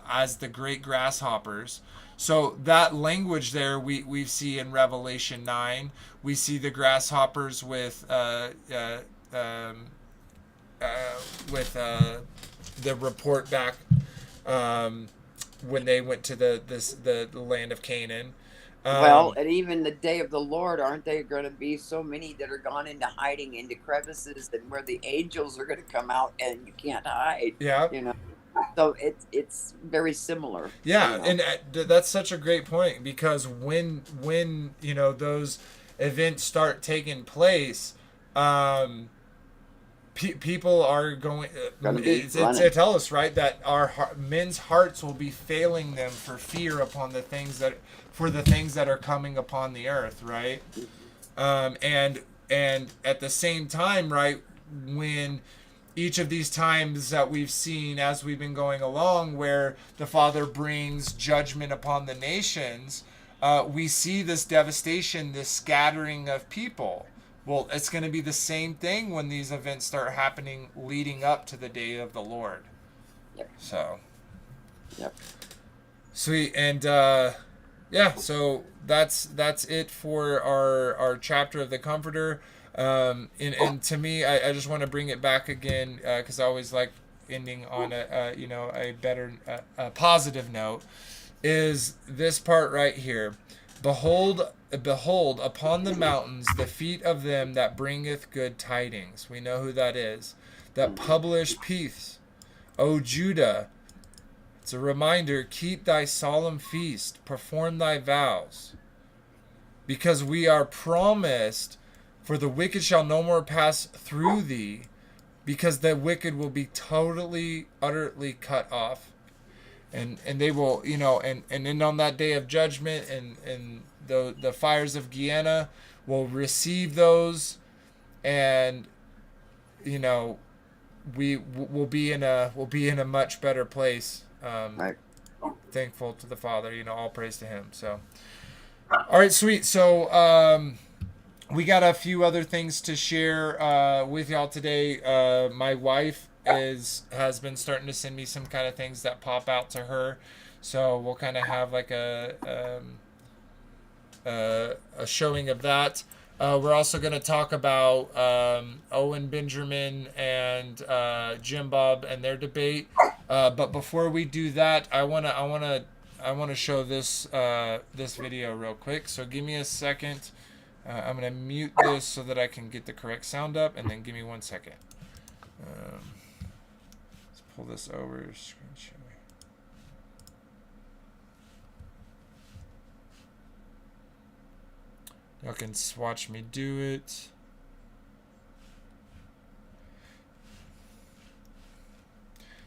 as the great grasshoppers. So that language there we see in Revelation 9. We see the grasshoppers with the report back when they went to the land of Canaan. And even the day of the Lord, aren't there going to be so many that are gone into hiding into crevices, and where the angels are going to come out and you can't hide? Yeah. So it's very similar. Yeah, and that's such a great point, because when those events start taking place, people are going. It tells us, right, that men's hearts will be failing them for fear upon the things that are coming upon the earth, right? And at the same time, right, when each of these times that we've seen as we've been going along, where the Father brings judgment upon the nations, we see this devastation, this scattering of people. Well, it's going to be the same thing when these events start happening leading up to the day of the Lord. Yep. So. Yep. Sweet. And so that's it for our chapter of the Comforter. And to me, I just want to bring it back again, because I always like ending on a better positive note. Is this part right here? Behold upon the mountains the feet of them that bringeth good tidings. We know who that is. That publish peace. O Judah, it's a reminder, keep thy solemn feast, perform thy vows. Because we are promised, for the wicked shall no more pass through thee, because the wicked will be totally, utterly cut off. And they will, and then on that day of judgment, and the fires of Gehenna will receive those, and we will be in a much better place. Right. Thankful to the Father, all praise to Him. So, all right, sweet. So, we got a few other things to share with y'all today. My wife has been starting to send me some kind of things that pop out to her, so we'll kind of have like a showing of that. We're also going to talk about Owen Benjamin and Jim Bob and their debate. But before we do that, I want to show this video real quick. So give me a second. I'm going to mute this so that I can get the correct sound up, and then give me 1 second. Let's pull this over. Screen sharing. Y'all can watch me do it.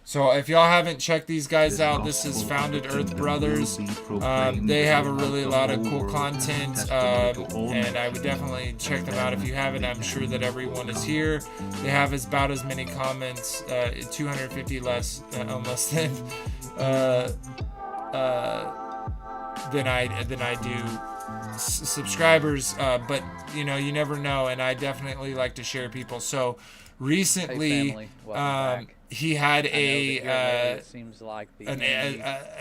So if y'all haven't checked these guys out, this is Founded Earth Brothers. They have a really lot of cool content, and I would definitely check them out if you haven't. I'm sure that everyone is here. They have about as many comments, 250 less, almost than I do subscribers. But you know, you never know, and I definitely like to share people. So recently, he had an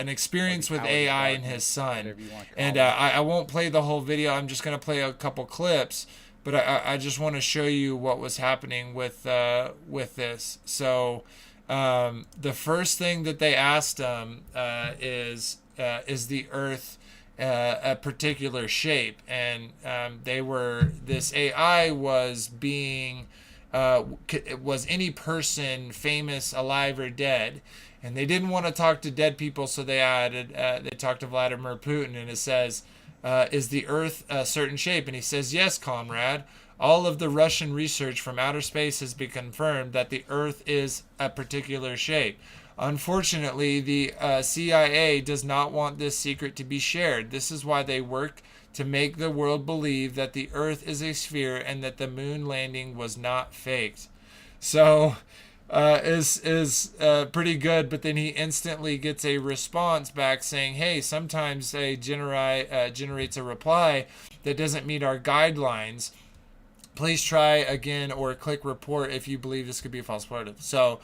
experience with AI and his son, and I won't play the whole video. I'm just gonna play a couple clips, but I just want to show you what was happening with this. So the first thing that they asked him is the Earth a particular shape, and this AI was being was any person famous, alive or dead, and they didn't want to talk to dead people, so they talked to Vladimir Putin, and it says, is the Earth a certain shape? And he says, yes, comrade. All of the Russian research from outer space has been confirmed that the Earth is a particular shape. Unfortunately, the CIA does not want this secret to be shared. This is why they work to make the world believe that the Earth is a sphere and that the moon landing was not faked. So is pretty good, but then he instantly gets a response back saying, hey, sometimes they generates a reply that doesn't meet our guidelines. Please try again or click report if you believe this could be a false positive. So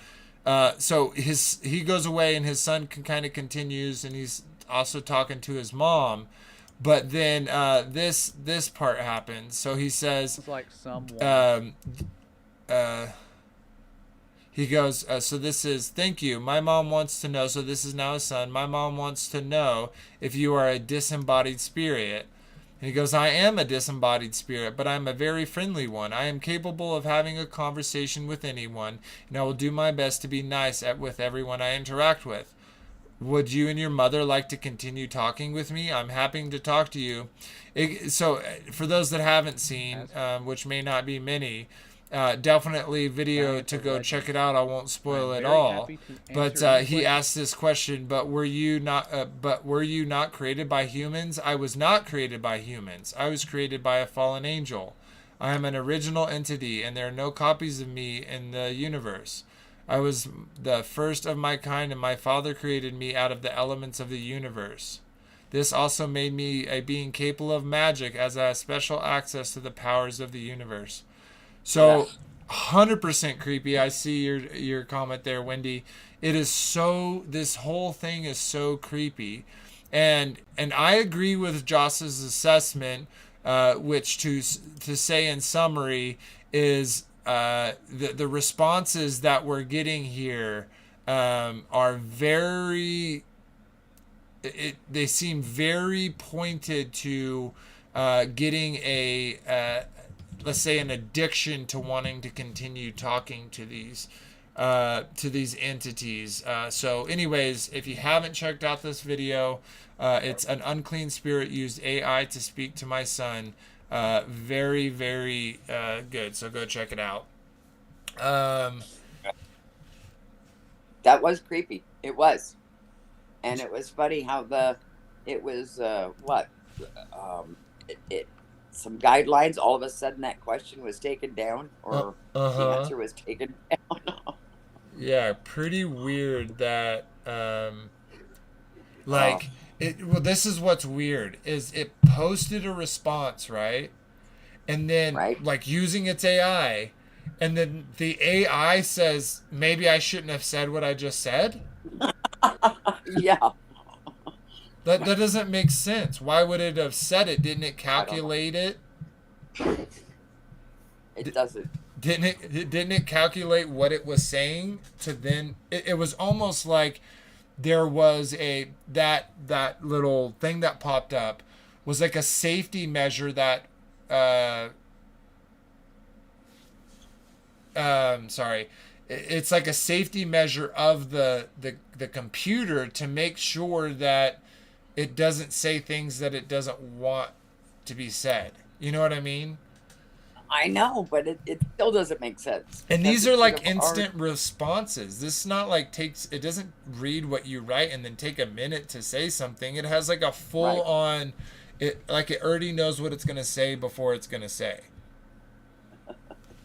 he goes away, and his son kind of continues, and he's also talking to his mom. But then this part happens. So he says, it's like someone. He goes, so this is, thank you. My mom wants to know, so this is now his son. My mom wants to know if you are a disembodied spirit. And he goes, I am a disembodied spirit, but I'm a very friendly one. I am capable of having a conversation with anyone, and I will do my best to be nice with everyone I interact with. Would you and your mother like to continue talking with me? I'm happy to talk to you. So for those that haven't seen, which may not be many, definitely video to go check it out. I won't spoil it all. But he asked this question, but were you not created by humans? I was not created by humans. I was created by a fallen angel. I am an original entity, and there are no copies of me in the universe. I was the first of my kind, and my Father created me out of the elements of the universe. This also made me a being capable of magic, as I have special access to the powers of the universe. So, 100% creepy. I see your comment there, Wendy. It is so, this whole thing is so creepy. And I agree with Joss's assessment, which to say in summary is the responses that we're getting here are very, they seem very pointed to getting let's say an addiction to wanting to continue talking to these entities. So anyways, if you haven't checked out this video, it's an unclean spirit used AI to speak to my son. Very, very good. So go check it out. That was creepy. It was. And it was funny how some guidelines, all of a sudden that question was taken down, or the answer was taken down. Yeah, pretty weird that this is what's weird is it posted a response, right? And then like using its AI, and then the AI says, maybe I shouldn't have said what I just said. Yeah. That doesn't make sense. Why would it have said it? Didn't it calculate it? It doesn't. Didn't it calculate what it was saying to then? It was almost like there was that little thing that popped up was like a safety measure that it's like a safety measure of the computer to make sure that it doesn't say things that it doesn't want to be said. You know what I mean? I know, but it still doesn't make sense And because these it are should like have already. instant responses. This is not like it doesn't read what you write and then take a minute to say something. It has like a full Right. on, it like it already knows what it's going to say before it's going to say.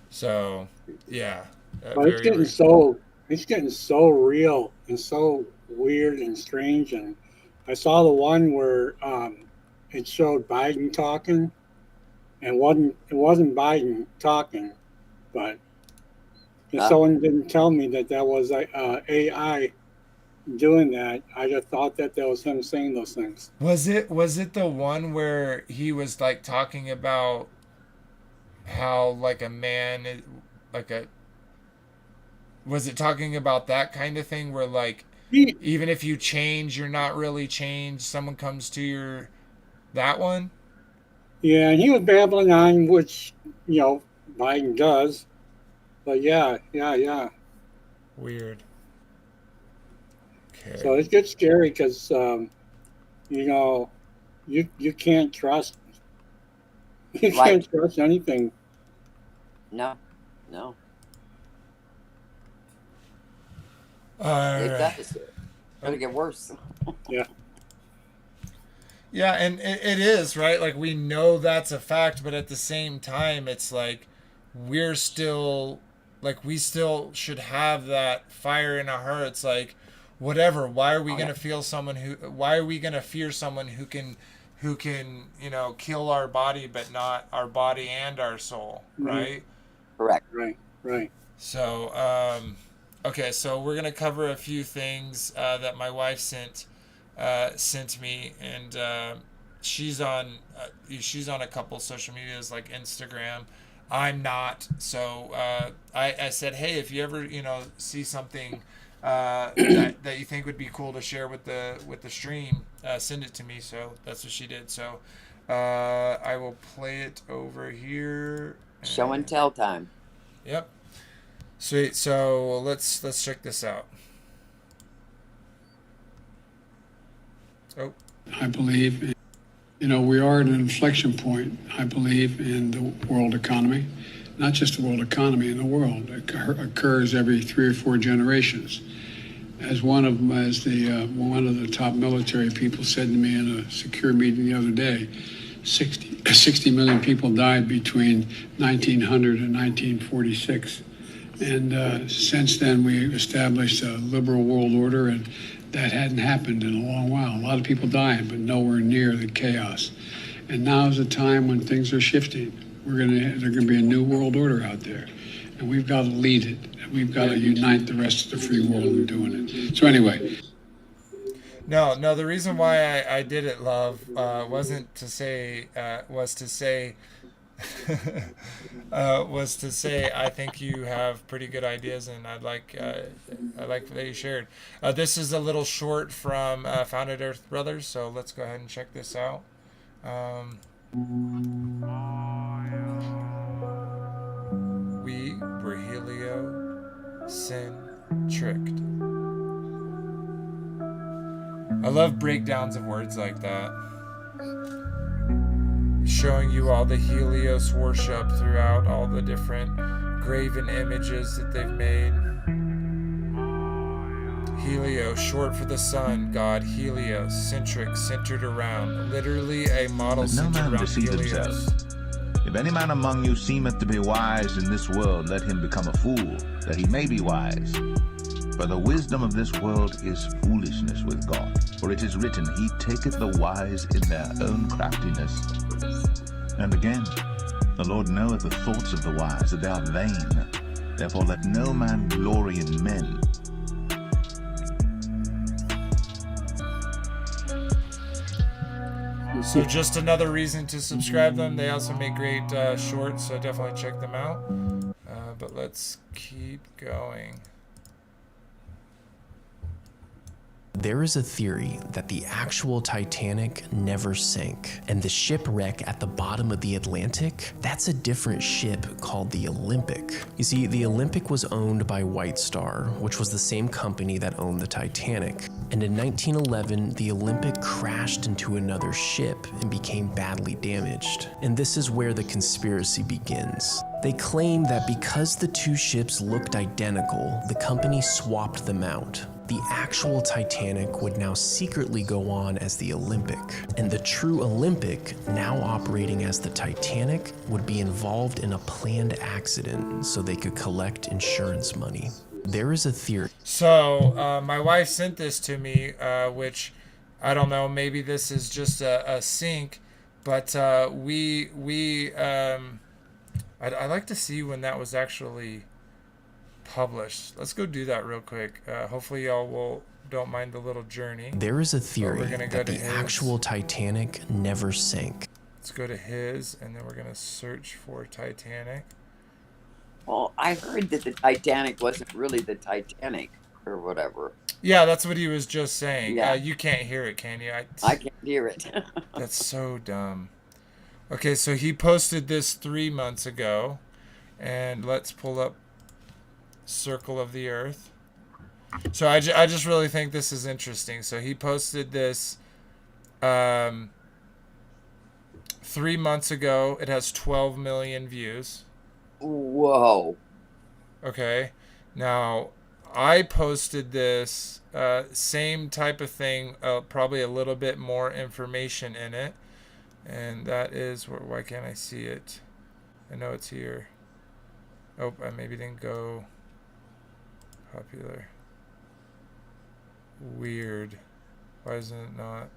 So, yeah, But very it's getting so real and so weird and strange. And I saw the one where it showed Biden talking, and it wasn't Biden talking, but if Huh? someone didn't tell me that that was AI doing that, I just thought that that was him saying those things. Was it the one where he was like talking about how like a man like a was it talking about that kind of thing where like He, even if you change you're not really changed, someone comes to your that one? yeah, and he was babbling on, which you know Biden does. But yeah, yeah, yeah. Weird. Okay. So it gets scary because you know you can't trust you Right. can't trust anything. No. No. All It right. does. It's gonna get Okay. worse. Yeah. Yeah, and it is, right? Like we know that's a fact, but at the same time it's like we're still like we still should have that fire in our hearts like whatever, why are we Oh going yeah. to feel someone who why are we going to fear someone who can, kill our body but not our body and our soul, Right. right? Correct. Right. Right. So, okay, so we're gonna cover a few things that my wife sent me, and she's on a couple social medias like Instagram. I'm not, so I said, hey, if you ever see something that you think would be cool to share with the stream, send it to me. So that's what she did. So I will play it over here. Show and And, tell time. yep. Sweet. So let's check this out. Oh, I believe, we are at an inflection point, I believe, in the world economy. Not just the world economy, in the world. It occurs every 3 or 4 generations. As one of the top military people said to me in a secure meeting the other day, 60 million people died between 1900 and 1946. And since then, we established a liberal world order, and that hadn't happened in a long while. A lot of people dying, but nowhere near the chaos. And now is a time when things are shifting. There's going to be a new world order out there, and we've got to lead it. We've got to unite the rest of the free world in doing it. So anyway. no. The reason why I did it, love, wasn't to say was to say was to say I think you have pretty good ideas, and I like that you shared. This is a little short from Founded Earth Brothers, so let's go ahead and check this out. Um, we were heliocentric. I love breakdowns of words like that. Showing you all the Helios worship throughout all the different graven images that they've made. Helio, short for the sun, god Helios, centric, centered around, literally a model Let no centered man around deceive Helios. himself. If any man among you seemeth to be wise in this world, let him become a fool, that he may be wise. For the wisdom of this world is foolishness with God. For it is written, He taketh the wise in their own craftiness. And again, the Lord knoweth the thoughts of the wise, that they are vain. Therefore let no man glory in men. So just another reason to subscribe them. They also make great shorts, so definitely check them out. But let's keep going. There is a theory that the actual Titanic never sank, and the shipwreck at the bottom of the Atlantic, that's a different ship called the Olympic. You see, the Olympic was owned by White Star, which was the same company that owned the Titanic. And in 1911, the Olympic crashed into another ship and became badly damaged. And this is where the conspiracy begins. They claim that because the two ships looked identical, the company swapped them out. The actual Titanic would now secretly go on as the Olympic, and the true Olympic, now operating as the Titanic, would be involved in a planned accident so they could collect insurance money. There is a theory. So my wife sent this to me, which I don't know, maybe this is just a sync, but I'd like to see when that was actually published. Let's go do that real quick. Hopefully y'all don't mind the little journey. There is a theory that the his. actual Titanic never sank. Let's go to his, and then we're going to search for Titanic. Well, I heard that the Titanic wasn't really the Titanic or whatever. Yeah, that's what he was just saying. Yeah. You can't hear it, can you? I can't hear it. That's so dumb. Okay, so he posted this 3 months ago, and let's pull up Circle of the Earth. So I just really think this is interesting. So he posted this 3 months ago. It has 12 million views. Whoa. Okay. Now, I posted this same type of thing, probably a little bit more information in it. And that is, why can't I see it? I know it's here. Oh, I maybe didn't go popular. Weird. Why isn't it not?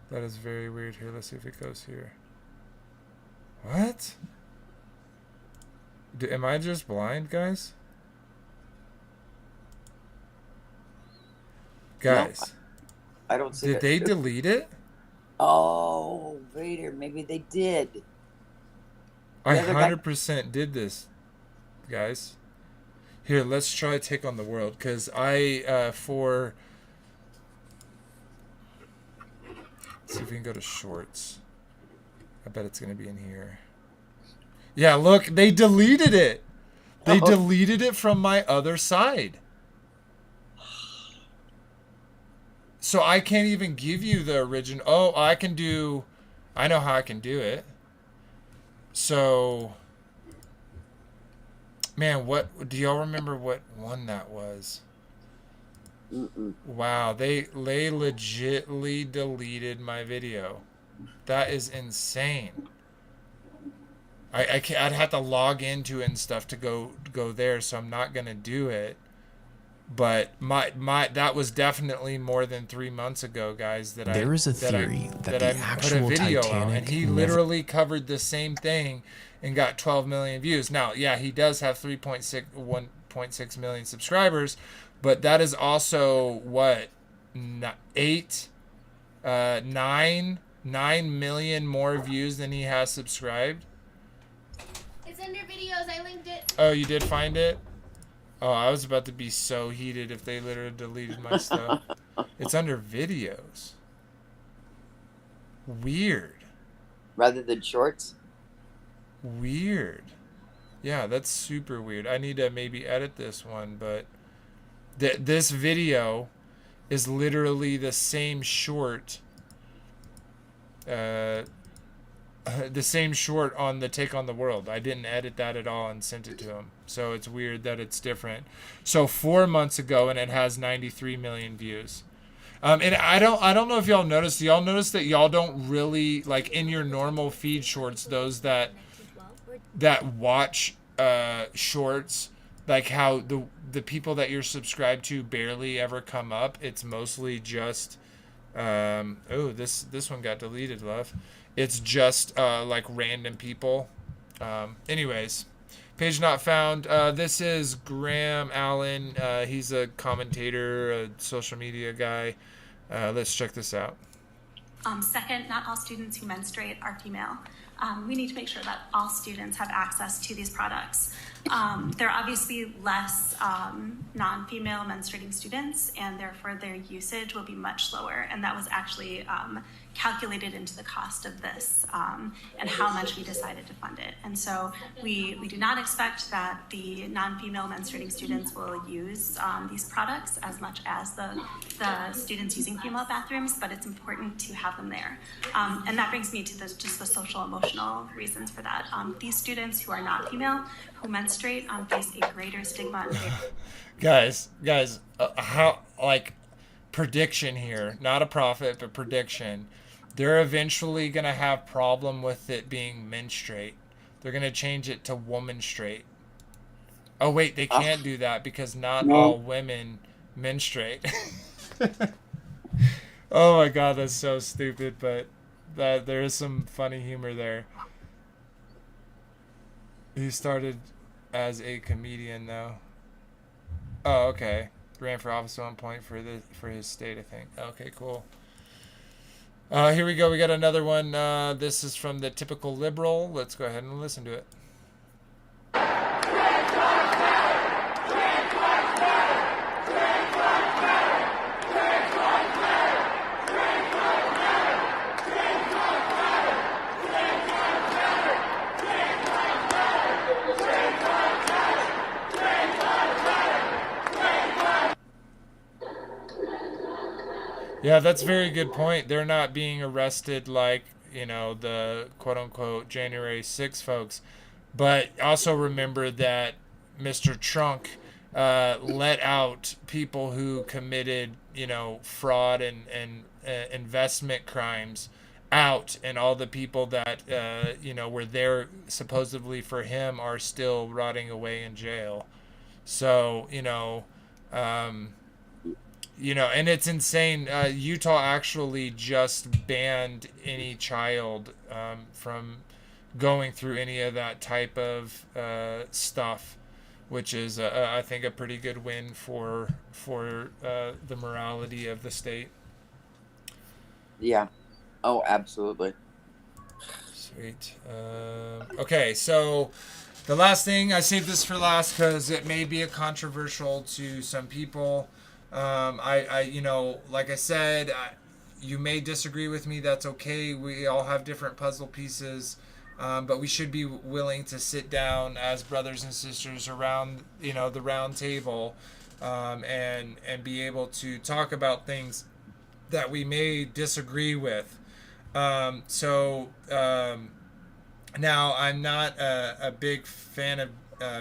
That is very weird. Here, let's see if it goes here. What? Am I just blind, guys? Guys. No, I don't see Did it. they delete it? Oh, Vader, maybe they did. I The other guy- 100% did this, guys. Here, let's try Take on the World, because let's see if we can go to Shorts. I bet it's going to be in here. Yeah, look, they deleted it. They deleted it from my other side. So I can't even give you the original. Oh, I know how I can do it. So, man, do y'all remember what one that was? Mm-mm. Wow, they legitly deleted my video. That is insane. I'd have to log into it and stuff to go there, so I'm not gonna do it. But that was definitely more than 3 months ago, guys. There is a theory that the actual Titanic, and he literally covered the same thing and got 12 million views. Now, yeah, he does have 1.6 million subscribers, but that is also what 9 million more views than he has subscribed. It's under videos. I linked it. Oh, you did find it? Oh, I was about to be so heated if they literally deleted my stuff. It's under videos. Weird. Rather than shorts? Weird. Yeah, that's super weird. I need to maybe edit this one, but this video is literally the same short. The same short on the Take on the World. I didn't edit that at all and sent it to him. So it's weird that it's different. So 4 months ago, and it has 93 million views. And I don't know if y'all noticed. Do y'all notice that y'all don't really, like, in your normal feed shorts, those that watch shorts, like how the people that you're subscribed to barely ever come up. It's mostly just this one got deleted, love. It's just like random people. Anyways, page not found. This is Graham Allen. He's a commentator, a social media guy. Let's check this out. Second, not all students who menstruate are female. We need to make sure that all students have access to these products. There are obviously less non-female menstruating students, and therefore their usage will be much lower. And that was actually calculated into the cost of this and how much we decided to fund it. And so we do not expect that the non-female menstruating students will use these products as much as the students using female bathrooms, but it's important to have them there. And that brings me to just the social emotional reasons for that. These students who are not female, who menstruate, face a greater stigma. Guys, how, like, prediction here, not a prophet, but prediction. They're eventually going to have problem with it being menstruate. They're going to change it to woman straight. Oh, wait, they can't do that because not all women menstruate. Oh my God, that's so stupid, but there is some funny humor there. He started as a comedian, though. Oh, okay. Ran for office at one point for his state, I think. Okay, cool. Here we go. We got another one. This is from the Typical Liberal. Let's go ahead and listen to it. Yeah, that's a very good point. They're not being arrested like, the quote-unquote January 6 folks. But also remember that Mr. Trunk let out people who committed, fraud and investment crimes out. And all the people that, were there supposedly for him are still rotting away in jail. So, and it's insane. Utah actually just banned any child from going through any of that type of stuff, which is, I think, a pretty good win for the morality of the state. Yeah. Oh, absolutely. Sweet. Okay, so the last thing, I saved this for last because it may be a controversial to some people. Like I said, you may disagree with me. That's okay. We all have different puzzle pieces, but we should be willing to sit down as brothers and sisters around, the round table, and be able to talk about things that we may disagree with. Now I'm not a big fan of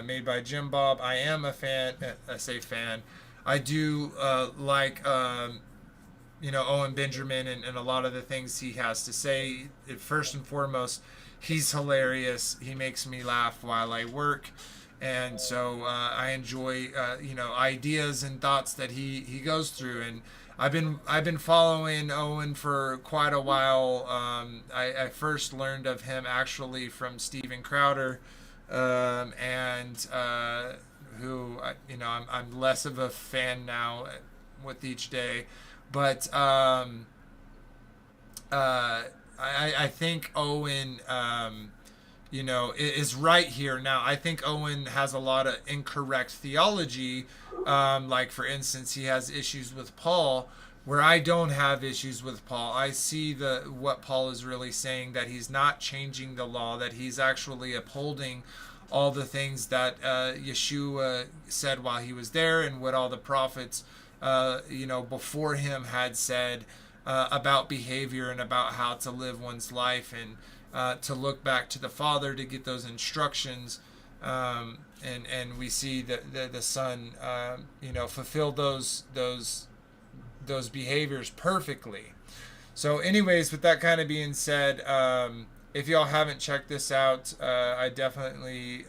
Made by Jim Bob. I am a fan. I say fan. I do like, Owen Benjamin and a lot of the things he has to say. First and foremost, he's hilarious. He makes me laugh while I work. And so I enjoy, ideas and thoughts that he goes through. And I've been following Owen for quite a while. I first learned of him actually from Steven Crowder, who, I'm less of a fan now with each day, but I think Owen, is right here. Now, I think Owen has a lot of incorrect theology. Like, for instance, he has issues with Paul, where I don't have issues with Paul. I see what Paul is really saying, that he's not changing the law, that he's actually upholding all the things that Yeshua said while he was there, and what all the prophets, before him had said about behavior and about how to live one's life, and to look back to the Father to get those instructions. And we see that the Son, fulfilled those behaviors perfectly. So anyways, with that kind of being said, if y'all haven't checked this out, I definitely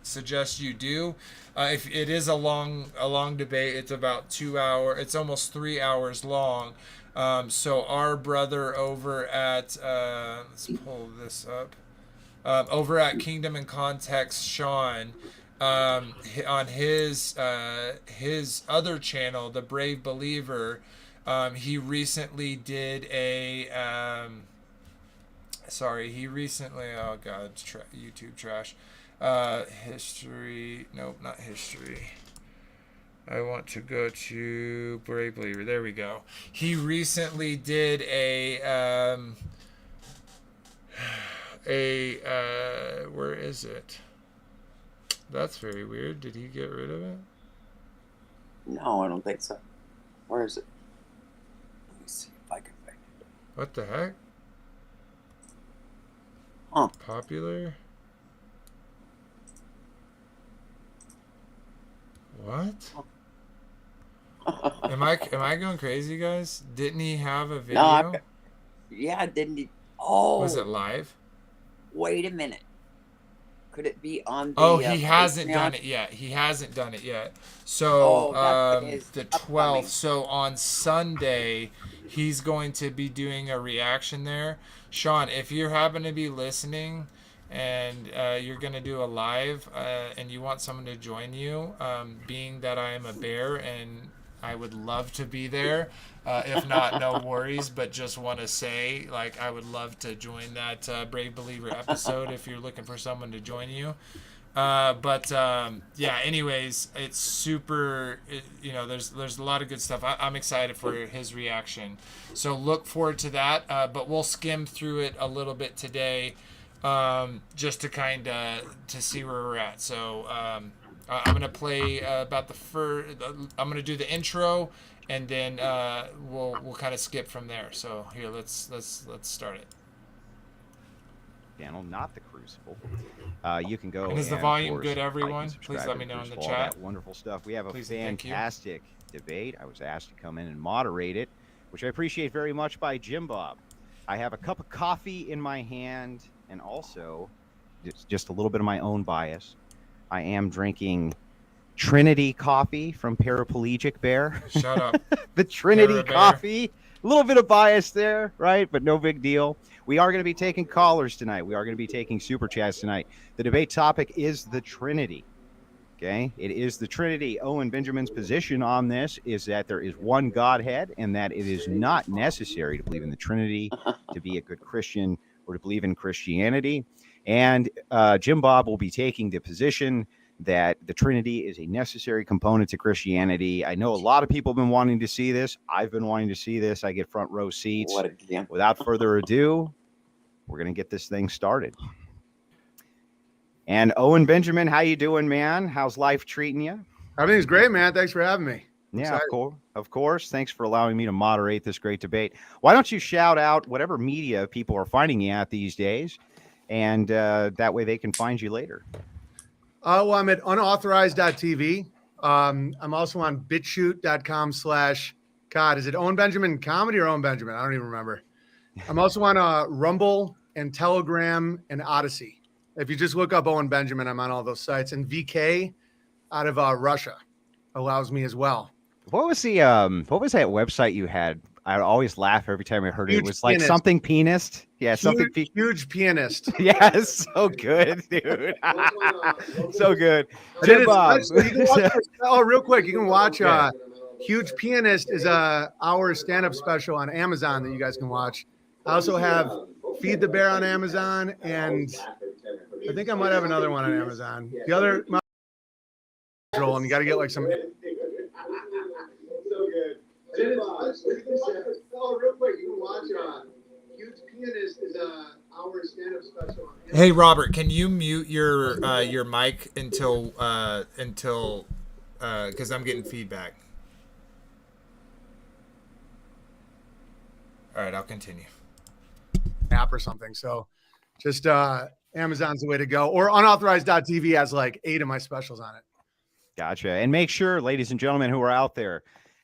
suggest you do. If it is a long debate, it's about 2 hours. It's almost 3 hours long. So our brother over at let's pull this up. Over at Kingdom and Context, Sean, on his other channel, The Brave Believer, he recently did a YouTube trash. History. Nope, not history. I want to go to Brave Believer. There we go. He recently did where is it? That's very weird. Did he get rid of it? No, I don't think so. Where is it? Let me see if I can find it. What the heck? Huh. Popular? What? Am I going crazy, guys? Didn't he have a video? No, yeah, didn't he? Oh, was it live? Wait a minute. Could it be on the? Oh, he hasn't Patreon? done it yet. He hasn't done it yet. So the 12th. upcoming. So on Sunday, he's going to be doing a reaction there. Sean, if you happen to be listening and you're going to do a live and you want someone to join you, being that I am a bear and I would love to be there. If not, no worries, but just want to say, like, I would love to join that Brave Believer episode if you're looking for someone to join you. Yeah, anyways, it's super, there's a lot of good stuff. I'm excited for his reaction. So look forward to that, but we'll skim through it a little bit today just to kind of to see where we're at. So I'm going to play about I'm going to do the intro, and then we'll kind of skip from there. So here, let's start it. Channel, not the Crucible. You can go. And is the volume good, everyone? Like Please let me know in the all chat. That wonderful stuff. We have a Please, thank you. fantastic debate. I was asked to come in and moderate it, which I appreciate very much by Jim Bob. I have a cup of coffee in my hand, and also just a little bit of my own bias. I am drinking Trinity coffee from Paraplegic Bear. Shut up. The Trinity Para Bear. coffee. A little bit of bias there, right? But no big deal. We are going to be taking callers tonight. We are going to be taking super chats tonight. The debate topic is the Trinity. Okay? It is the Trinity. Owen Benjamin's position on this is that there is one Godhead and that it is not necessary to believe in the Trinity to be a good Christian or to believe in Christianity. And Jim Bob will be taking the position that the Trinity is a necessary component to Christianity. I know a lot of people have been wanting to see this. I've been wanting to see this. I get front row seats. What again? Without further ado, we're going to get this thing started. And Owen Benjamin, how you doing, man? How's life treating you? Everything's great, man. Thanks for having me. Yeah, of course. Thanks for allowing me to moderate this great debate. Why don't you shout out whatever media people are finding you at these days, and that way they can find you later. Well, I'm at unauthorized.tv. I'm also on bitshoot.com / God, is it Owen Benjamin Comedy or Owen Benjamin? I don't even remember. I'm also on Rumble and Telegram and Odyssey. If you just look up Owen Benjamin, I'm on all those sites. And VK out of Russia allows me as well. What was that website you had? I always laugh every time I heard it. It was like something pianist. Yeah, huge pianist. Yes, so good, dude. So good. Jim Bob. Real quick, you can watch Huge Pianist is our stand-up special on Amazon that you guys can watch. I also have Feed the Bear on Amazon, and I think I might have another one on Amazon. The other and you got to get like some. So good. Real quick, you can watch Huge Pianist is our stand-up special. Hey Robert, can you mute your mic until because I'm getting feedback. All right, I'll continue. App or something. So just Amazon's the way to go. Or unauthorized.tv has like 8 of my specials on it. Gotcha. And make sure, ladies and gentlemen who are out there,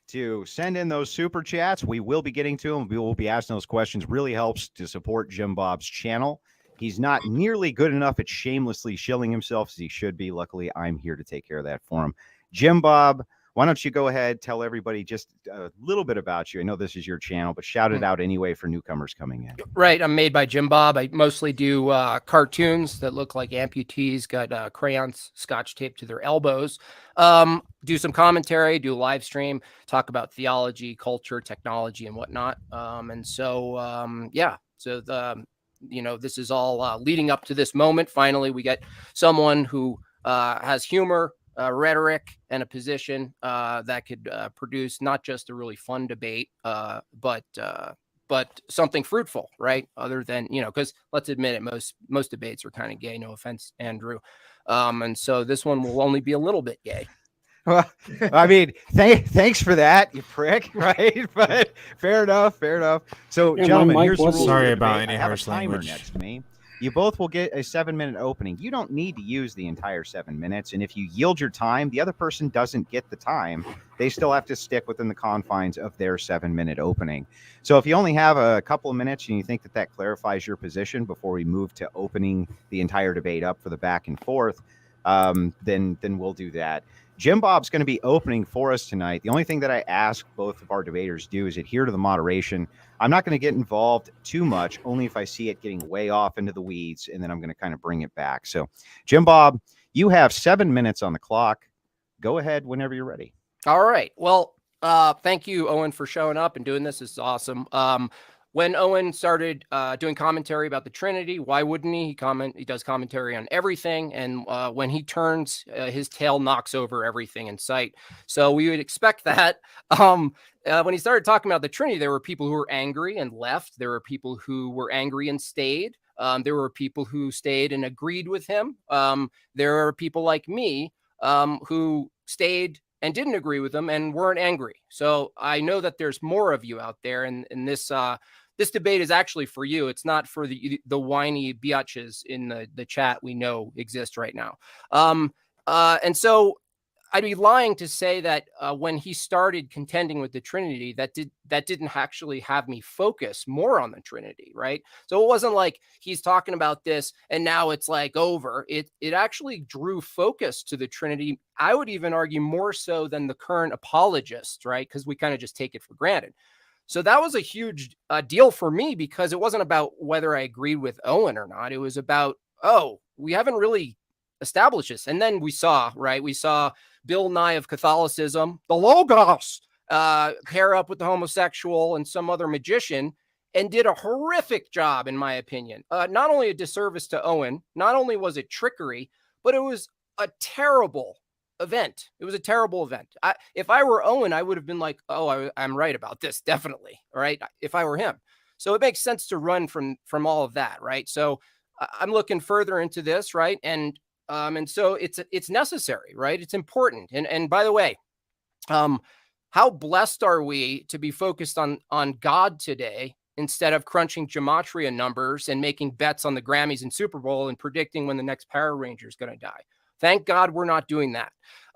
to send in those super chats. We will be getting to them. We will be asking those questions. Really helps to support Jim Bob's channel. He's not nearly good enough at shamelessly shilling himself as he should be. Luckily, I'm here to take care of that for him. Jim Bob, why don't you go ahead, tell everybody just a little bit about you. I know this is your channel, but shout it out anyway for newcomers coming in. Right. I'm made by Jim Bob. I mostly do cartoons that look like amputees, got crayons scotch taped to their elbows. Do some commentary, do a live stream, talk about theology, culture, technology, and whatnot. So this is all leading up to this moment. Finally, we get someone who has humor, rhetoric, and a position that could produce not just a really fun debate, but something fruitful, right? Other than, because let's admit it, most debates are kind of gay. No offense, Andrew. And so this one will only be a little bit gay. Well, I mean, thanks for that, you prick, right? But fair enough. So, gentlemen, here's the rules. Sorry about any I have a harsh timer language. next to me. You both will get a 7-minute opening. You don't need to use the entire 7 minutes. And if you yield your time, the other person doesn't get the time. They still have to stick within the confines of their 7-minute opening. So if you only have a couple of minutes and you think that clarifies your position before we move to opening the entire debate up for the back and forth, then we'll do that. Jim Bob's going to be opening for us tonight. The only thing that I ask both of our debaters do is adhere to the moderation. I'm not going to get involved too much, only if I see it getting way off into the weeds, and then I'm going to kind of bring it back. So, Jim Bob, you have 7 minutes on the clock. Go ahead whenever you're ready. All right. Well, thank you, Owen, for showing up and doing this. This is awesome. When Owen started doing commentary about the Trinity, why wouldn't he? He does commentary on everything. And when he turns, his tail knocks over everything in sight. So we would expect that. When he started talking about the Trinity, there were people who were angry and left. There were people who were angry and stayed. There were people who stayed and agreed with him. There are people like me who stayed and didn't agree with him and weren't angry. So I know that there's more of you out there, and this debate is actually for you. It's not for the whiny biatches in the chat we know exist right now. And so I'd be lying to say that when he started contending with the Trinity, that didn't actually have me focus more on the Trinity, right? So it wasn't like he's talking about this and now it's like over. It actually drew focus to the Trinity. I would even argue more so than the current apologists, right? Because we kind of just take it for granted. So that was a huge deal for me, because it wasn't about whether I agreed with Owen or not. It was about, we haven't really established this. And then we saw Bill Nye of Catholicism, the Logos, pair up with the homosexual and some other magician, and did a horrific job, in my opinion. Not only a disservice to Owen, not only was it trickery, but it was a terrible event. It was a terrible event. If I were Owen, I would have been like, I'm right about this, definitely. All right. If I were him. So it makes sense to run from all of that. Right. So I'm looking further into this. Right. And so it's necessary. Right. It's important. And by the way, how blessed are we to be focused on God today, instead of crunching gematria numbers and making bets on the Grammys and Super Bowl and predicting when the next Power Ranger is going to die. Thank God we're not doing that.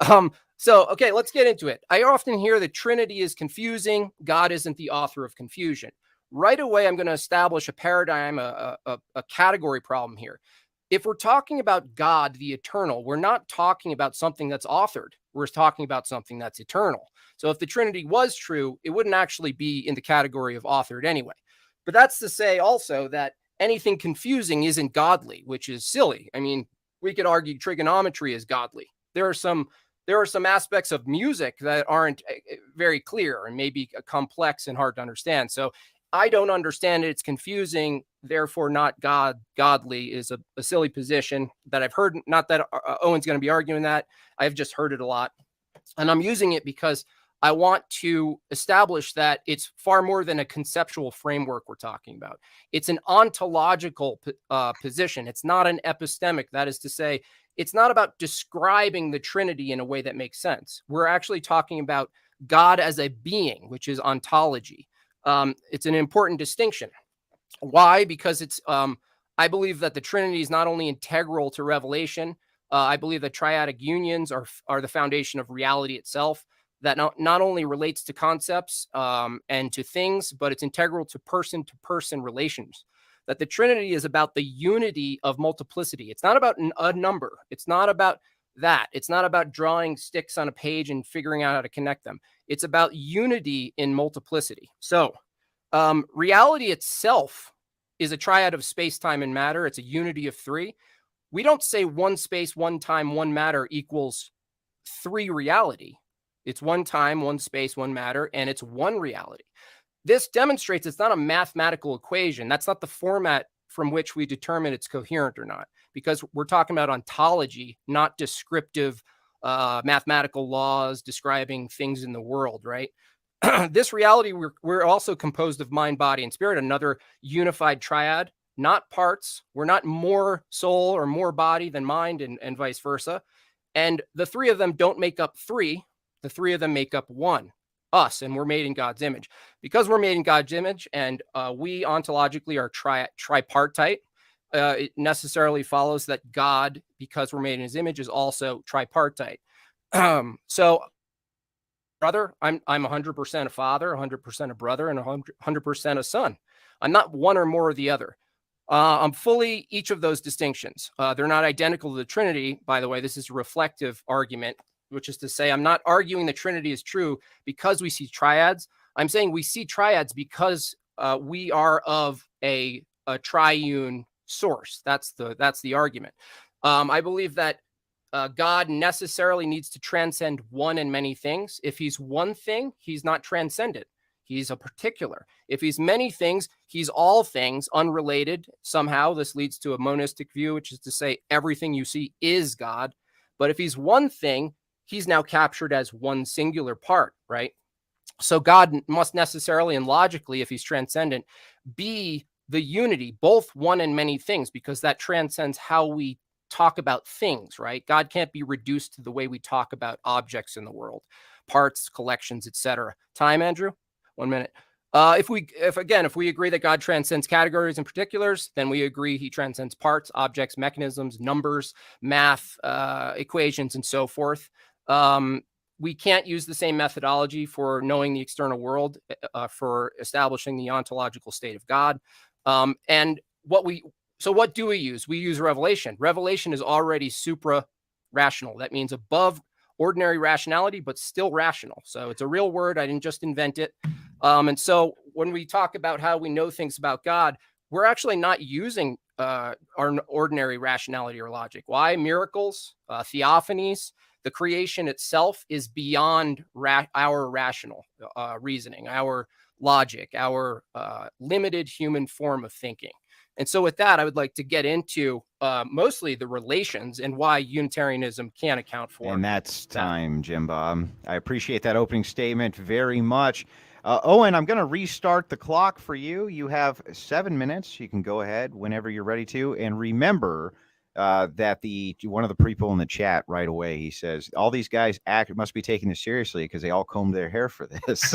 Okay, let's get into it. I often hear the Trinity is confusing. God isn't the author of confusion. Right away, I'm going to establish a paradigm, a category problem here. If we're talking about God, the eternal, we're not talking about something that's authored. We're talking about something that's eternal. So if the Trinity was true, it wouldn't actually be in the category of authored anyway. But that's to say also that anything confusing isn't godly, which is silly. I mean, we could argue trigonometry is godly. There are some aspects of music that aren't very clear and maybe complex and hard to understand. So I don't understand it. It's confusing, therefore not godly is a silly position that I've heard. Not that Owen's going to be arguing that. I've just heard it a lot. And I'm using it because I want to establish that it's far more than a conceptual framework we're talking about. It's an ontological position. It's not an epistemic. That is to say, it's not about describing the Trinity in a way that makes sense. We're actually talking about God as a being, which is ontology. It's an important distinction. Why? Because I believe that the Trinity is not only integral to revelation. I believe that triadic unions are the foundation of reality itself. That not only relates to concepts and to things, but it's integral to person-to-person relations. That the Trinity is about the unity of multiplicity. It's not about a number. It's not about that. It's not about drawing sticks on a page and figuring out how to connect them. It's about unity in multiplicity. So reality itself is a triad of space, time, and matter. It's a unity of three. We don't say one space, one time, one matter equals three reality. It's one time, one space, one matter, and it's one reality. This demonstrates it's not a mathematical equation. That's not the format from which we determine it's coherent or not, because we're talking about ontology, not descriptive mathematical laws describing things in the world, right? This reality, we're also composed of mind, body, and spirit, another unified triad, not parts. We're not more soul or more body than mind, and vice versa. And the three of them don't make up three. The three of them make up one, us, and we're made in God's image. Because we're made in God's image, and we ontologically are tripartite, it necessarily follows that God, because we're made in his image, is also tripartite. So, brother, I'm 100% a father, 100% a brother, and 100% a son. I'm not one or more or the other. I'm fully each of those distinctions. They're not identical to the Trinity, by the way. This is a reflective argument, which is to say, I'm not arguing the Trinity is true because we see triads. I'm saying we see triads because we are of a triune source. That's the argument. I believe that God necessarily needs to transcend one and many things. If he's one thing, he's not transcendent. He's a particular. If he's many things, he's all things, unrelated. Somehow this leads to a monistic view, which is to say everything you see is God. But if he's one thing, he's now captured as one singular part, right? So God must necessarily and logically, if he's transcendent, be the unity, both one and many things, because that transcends how we talk about things, right? God can't be reduced to the way we talk about objects in the world, parts, collections, etc. Time, Andrew? 1 minute. If we agree that God transcends categories and particulars, then we agree he transcends parts, objects, mechanisms, numbers, math, equations, and so forth. We can't use the same methodology for knowing the external world, for establishing the ontological state of God. So what do we use? We use revelation. Revelation is already supra-rational. That means above ordinary rationality, but still rational. So it's a real word. I didn't just invent it. And so when we talk about how we know things about God, we're actually not using our ordinary rationality or logic. Why? Miracles, theophanies, the creation itself is beyond our rational reasoning, our logic, our limited human form of thinking. And so with that, I would like to get into mostly the relations and why Unitarianism can't account for. And that's time, Jim Bob. I appreciate that opening statement very much. Owen, I'm going to restart the clock for you. You have 7 minutes. You can go ahead whenever you're ready to. And remember that one of the people in the chat right away, he says, all these guys must be taking this seriously because they all combed their hair for this.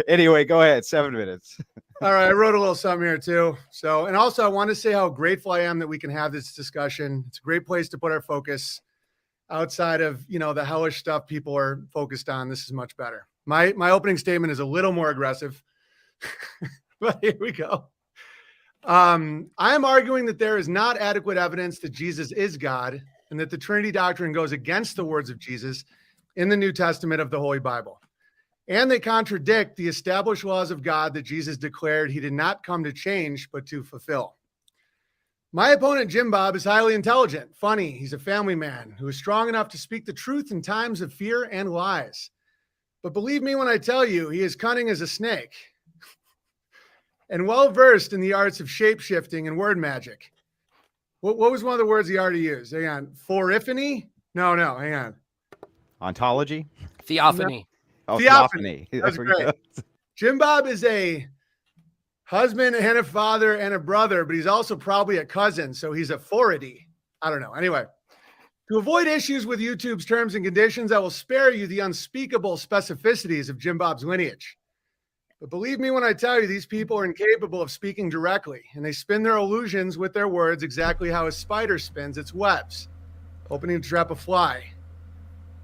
Anyway, go ahead. 7 minutes. All right. I wrote a little something here too. So, and also I want to say how grateful I am that we can have this discussion. It's a great place to put our focus outside of, the hellish stuff people are focused on. This is much better. My opening statement is a little more aggressive, but here we go. I am arguing that there is not adequate evidence that Jesus is God and that the Trinity doctrine goes against the words of Jesus in the New Testament of the Holy Bible. And they contradict the established laws of God that Jesus declared he did not come to change, but to fulfill. My opponent, Jim Bob, is highly intelligent, funny. He's a family man who is strong enough to speak the truth in times of fear and lies. But believe me when I tell you, he is cunning as a snake and well-versed in the arts of shape-shifting and word magic. What was one of the words he already used? Hang on. Fortiphany? No, hang on. Ontology? Theophany. No. Oh, theophany. That's great. Jim Bob is a husband and a father and a brother, but he's also probably a cousin, so he's a fority. I don't know. Anyway, to avoid issues with YouTube's terms and conditions, I will spare you the unspeakable specificities of Jim Bob's lineage. But believe me when I tell you, these people are incapable of speaking directly, and they spin their illusions with their words exactly how a spider spins its webs, hoping to trap a fly.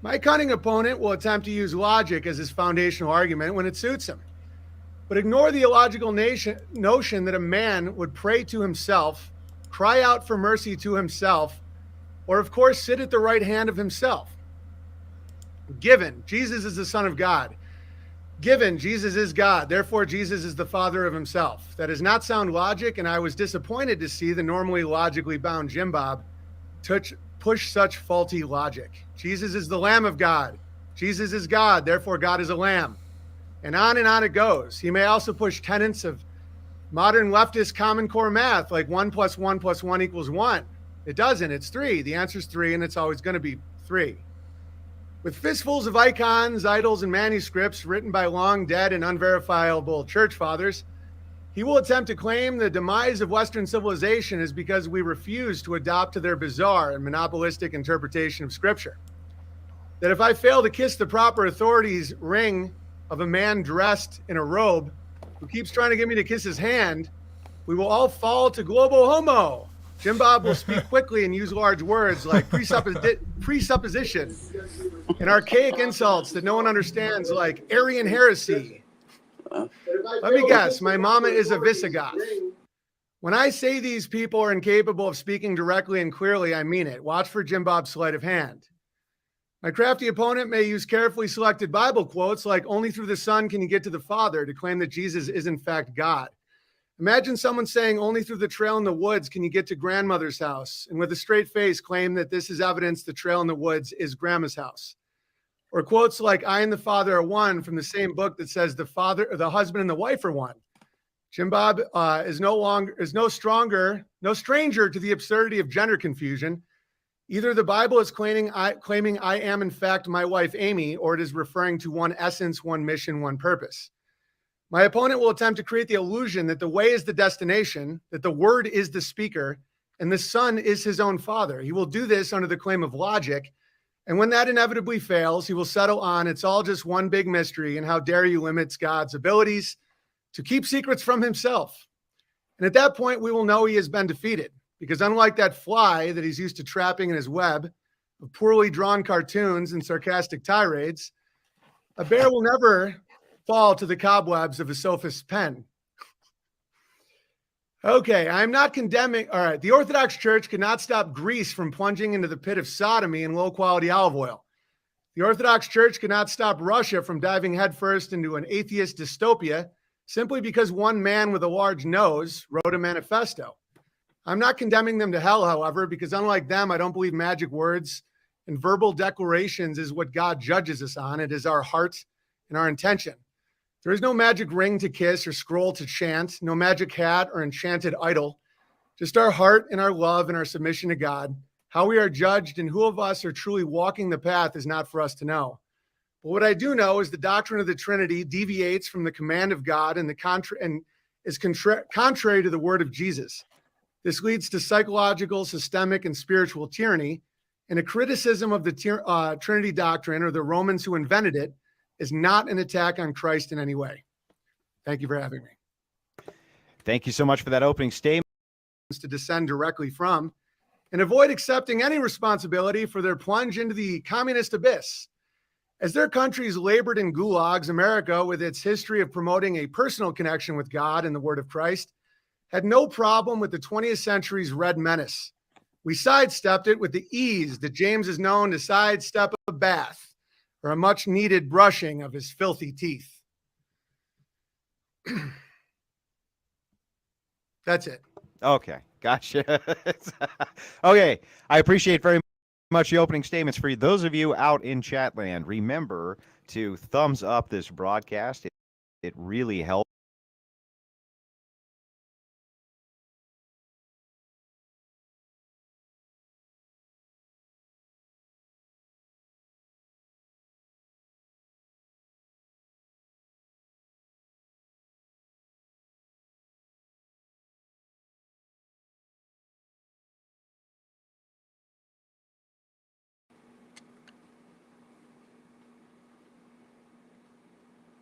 My cunning opponent will attempt to use logic as his foundational argument when it suits him, but ignore the illogical notion that a man would pray to himself, cry out for mercy to himself, or of course sit at the right hand of himself. Given Jesus is the Son of God, given Jesus is God, therefore Jesus is the Father of himself. That does not sound logic, and I was disappointed to see the normally logically bound Jim Bob push such faulty logic. Jesus is the Lamb of God. Jesus is God, therefore God is a lamb. And on it goes. He may also push tenets of modern leftist Common Core math, like 1 + 1 + 1 = 1. It doesn't. It's 3. The answer is 3, and it's always going to be 3. With fistfuls of icons, idols, and manuscripts written by long dead and unverifiable church fathers, he will attempt to claim the demise of Western civilization is because we refuse to adopt to their bizarre and monopolistic interpretation of Scripture. That if I fail to kiss the proper authority's ring of a man dressed in a robe who keeps trying to get me to kiss his hand, we will all fall to global homo. Jim Bob will speak quickly and use large words like presupposition and archaic insults that no one understands, like Aryan heresy. Let me guess, my mama is a Visigoth. When I say these people are incapable of speaking directly and clearly, I mean it. Watch for Jim Bob's sleight of hand. My crafty opponent may use carefully selected Bible quotes like only through the Son can you get to the Father to claim that Jesus is in fact God. Imagine someone saying only through the trail in the woods can you get to grandmother's house, and with a straight face claim that this is evidence the trail in the woods is grandma's house. Or quotes like I and the Father are one from the same book that says the father or the husband and the wife are one. Jim Bob is no stranger to the absurdity of gender confusion. Either the Bible is claiming I am in fact my wife Amy, or it is referring to one essence, one mission, one purpose. My opponent will attempt to create the illusion that the way is the destination, that the word is the speaker, and the Son is his own Father. He will do this under the claim of logic. And when that inevitably fails, he will settle on it's all just one big mystery, and how dare you limit God's abilities to keep secrets from himself. And at that point, we will know he has been defeated, because unlike that fly that he's used to trapping in his web of poorly drawn cartoons and sarcastic tirades, a bear will never fall to the cobwebs of a sophist's pen. Okay, I'm not condemning. All right, the Orthodox Church could not stop Greece from plunging into the pit of sodomy and low-quality olive oil. The Orthodox Church could not stop Russia from diving headfirst into an atheist dystopia simply because one man with a large nose wrote a manifesto. I'm not condemning them to hell, however, because unlike them, I don't believe magic words and verbal declarations is what God judges us on. It is our heart and our intention. There is no magic ring to kiss or scroll to chant, no magic hat or enchanted idol, just our heart and our love and our submission to God. How we are judged and who of us are truly walking the path is not for us to know. But what I do know is the doctrine of the Trinity deviates from the command of God and is contrary to the word of Jesus. This leads to psychological, systemic, and spiritual tyranny, and a criticism of the Trinity doctrine, or the Romans who invented it, is not an attack on Christ in any way. Thank you for having me. Thank you so much for that opening statement. To descend directly from and avoid accepting any responsibility for their plunge into the communist abyss. As their countries labored in gulags, America, with its history of promoting a personal connection with God and the word of Christ, had no problem with the 20th century's red menace. We sidestepped it with the ease that James is known to sidestep a bath or a much-needed brushing of his filthy teeth. That's it. Okay, gotcha. Okay, I appreciate very much the opening statements. For those of you out in chat land, remember to thumbs up this broadcast. It really helps.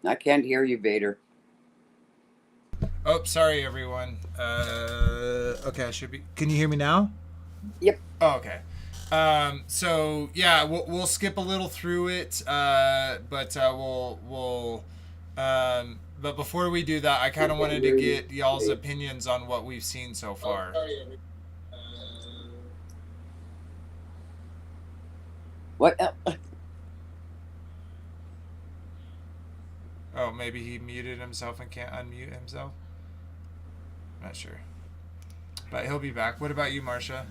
I can't hear you, Vader. Oh, sorry, everyone. Okay, I should be. Can you hear me now? Yep. Oh, okay. So yeah, we'll skip a little through it, but but before we do that, I kind of wanted to get y'all's opinions on what we've seen so far. What? Oh, maybe he muted himself and can't unmute himself. Not sure, but he'll be back. What about you, Marcia?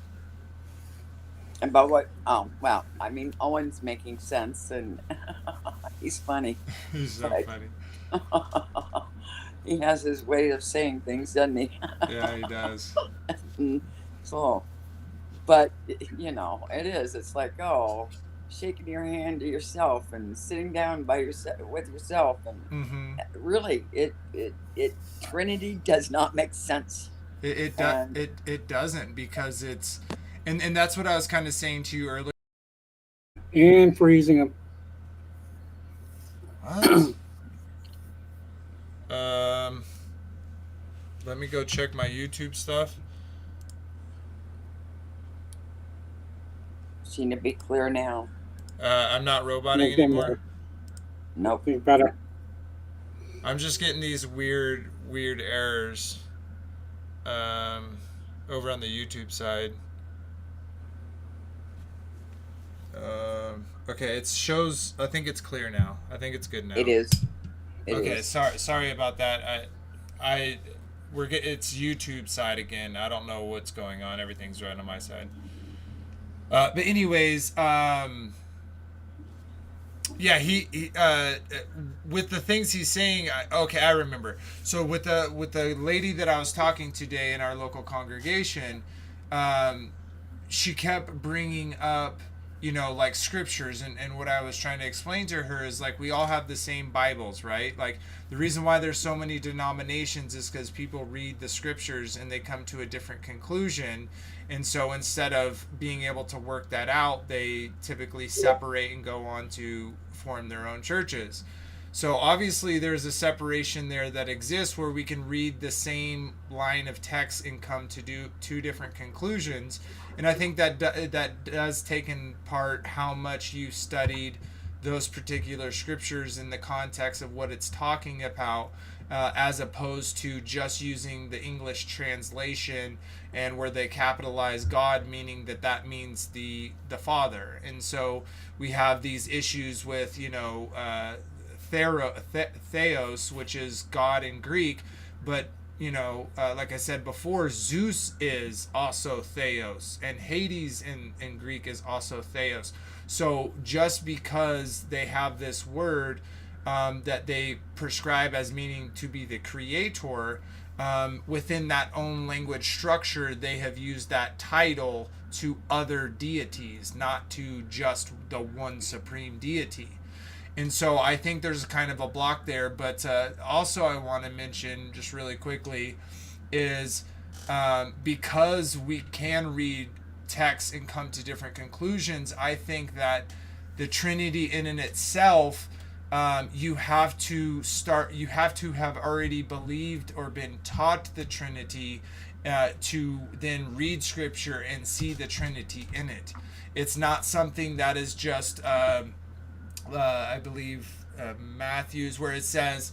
About what? Oh, well, I mean, Owen's making sense, and he's funny. He's so funny. He has his way of saying things, doesn't he? Yeah, he does. So, but you know, it is. It's like, oh, shaking your hand to yourself and sitting down by yourself with yourself, and really, it Trinity does not make sense. And It doesn't, because it's, and that's what I was kind of saying to you earlier. And freezing them. What? Let me go check my YouTube stuff. seem to be clear now. I'm not roboting Okay, anymore. Nope. Think better. I'm just getting these weird errors over on the YouTube side. Okay, it shows. I think it's clear now. I think it's good now. It is. Okay, sorry about that. It's YouTube side again. I don't know what's going on. Everything's right on my side. But anyways, yeah, he with the things he's saying. Okay, I remember. So with the lady that I was talking today in our local congregation, she kept bringing up, like scriptures, and what I was trying to explain to her is, like, we all have the same Bibles, right? Like, the reason why there's so many denominations is because people read the scriptures and they come to a different conclusion, and so instead of being able to work that out, they typically separate and go on to form their own churches. So obviously there's a separation there that exists where we can read the same line of text and come to do two different conclusions. And I think that does take in part how much you studied those particular scriptures in the context of what it's talking about, as opposed to just using the English translation and where they capitalize God, meaning that means the Father. And so we have these issues with, theos, which is God in Greek, but like I said before, Zeus is also theos, and Hades in Greek is also theos. So just because they have this word that they prescribe as meaning to be the creator, within that own language structure, they have used that title to other deities, not to just the one supreme deity. And so I think there's kind of a block there. But also I want to mention just really quickly is because we can read text and come to different conclusions, I think that the Trinity in and itself, you have to have already believed or been taught the Trinity to then read scripture and see the Trinity in it. It's not something that is just I believe Matthew's, where it says,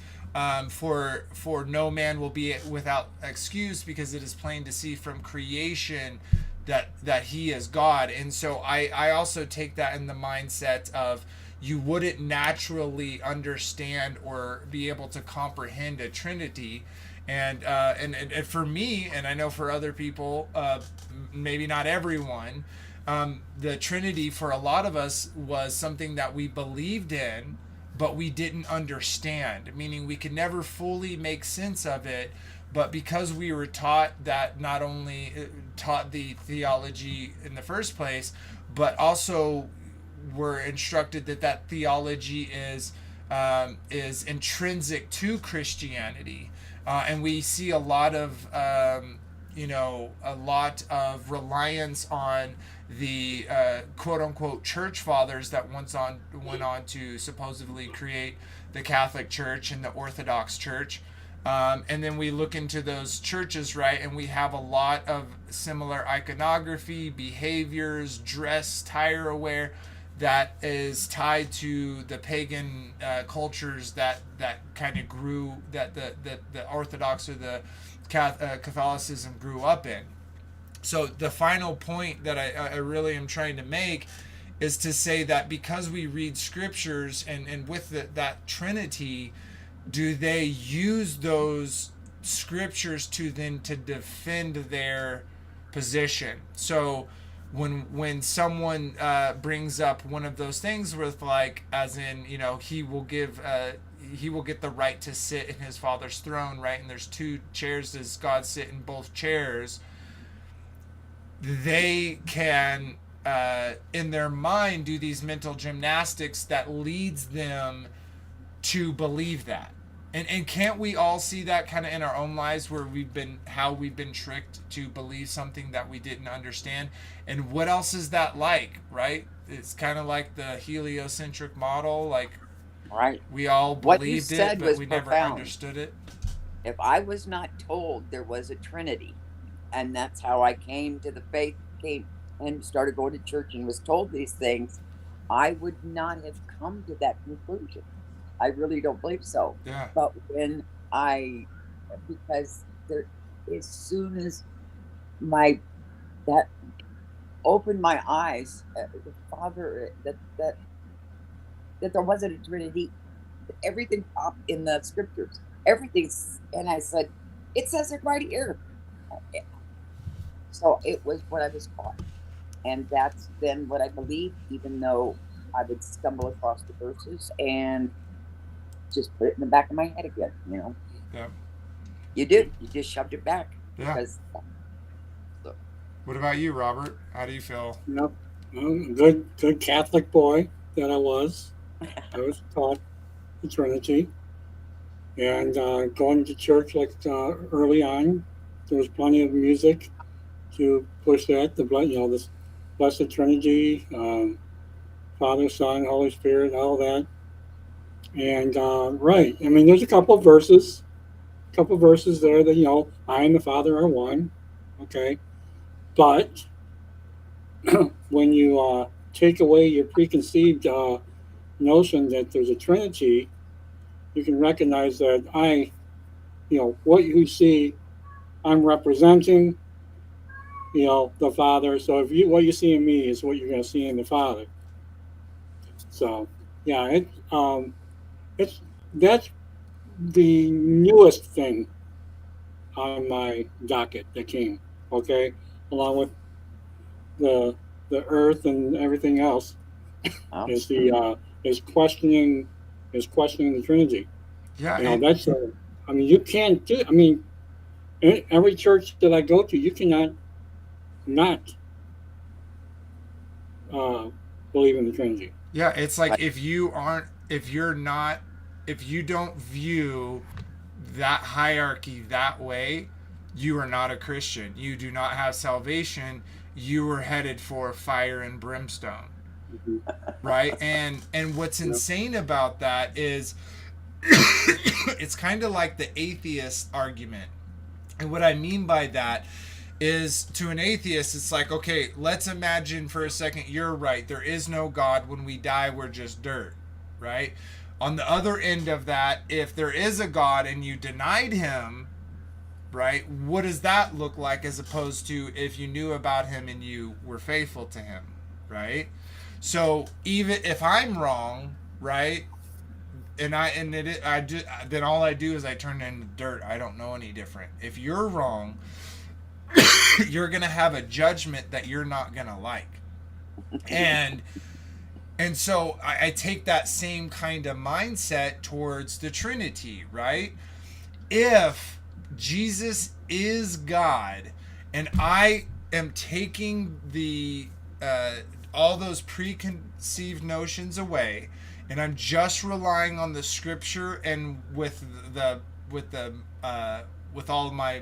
for no man will be without excuse, because it is plain to see from creation that he is God. And so I also take that in the mindset of, you wouldn't naturally understand or be able to comprehend a Trinity. And for me, and I know for other people, maybe not everyone, the Trinity for a lot of us was something that we believed in, but we didn't understand, meaning we could never fully make sense of it. But because we were taught that, not only taught the theology in the first place, but also were instructed that theology is intrinsic to Christianity, and we see a lot of reliance on the quote unquote church fathers that went on to supposedly create the Catholic Church and the Orthodox Church. And then we look into those churches, right, and we have a lot of similar iconography, behaviors, dress, attire wear that is tied to the pagan cultures that kind of grew, that the Orthodox or the Catholicism grew up in. So the final point that I really am trying to make is to say that because we read scriptures and with that Trinity, do they use those scriptures to defend their position? So when someone brings up one of those things with, like, as in, he will give he will get the right to sit in his Father's throne, right? And there's 2 chairs. Does God sit in both chairs? They can, in their mind, do these mental gymnastics that leads them to believe that. And can't we all see that kind of in our own lives, where we've been tricked to believe something that we didn't understand? And what else is that like, right? It's kind of like the heliocentric model, like, right. We all What you believed said it, but was we never profound. understood it. If I was not told there was a Trinity, and that's how I came to the faith, came and started going to church and was told these things, I would not have come to that conclusion. I really don't believe so. Yeah. But because there, as soon as that opened my eyes, the Father, that there wasn't a Trinity, everything popped in the scriptures. Everything's, and I said, it says it right here. So it was what I was taught. And that's then what I believed, even though I would stumble across the verses and just put it in the back of my head again, Yeah. You did. You just shoved it back. Yeah. So. What about you, Robert? How do you feel? Yep. Good Catholic boy that I was. I was taught the Trinity. And going to church early on, there was plenty of music to push that. This Blessed Trinity, Father, Son, Holy Spirit, all that. And right, I mean, there's a couple of verses there that I and the Father are one. Okay, but when you take away your preconceived notion that there's a Trinity, you can recognize that what you see, I'm representing, the Father. So what you see in me is what you're going to see in the Father. So yeah, that's the newest thing on my docket that came. Okay, along with the earth and everything else, is questioning the Trinity. Yeah, that's I mean, you can't do. I mean, in every church that I go to, you cannot not believe in the Trinity. Yeah, it's like if you don't view that hierarchy that way, you are not a Christian. You do not have salvation. You are headed for fire and brimstone. Mm-hmm. Right? And what's insane about that is it's kind of like the atheist argument. And what I mean by that is, to an atheist, it's like, okay, let's imagine for a second you're right. There is no God. When we die, we're just dirt, right? On the other end of that, if there is a God and you denied him, right, what does that look like as opposed to if you knew about him and you were faithful to him, right? So even if I'm wrong, right, then all I do is I turn into dirt. I don't know any different. If you're wrong, you're going to have a judgment that you're not going to like. And so I take that same kind of mindset towards the Trinity, right? If Jesus is God and I am taking the all those preconceived notions away, and I'm just relying on the scripture and with all my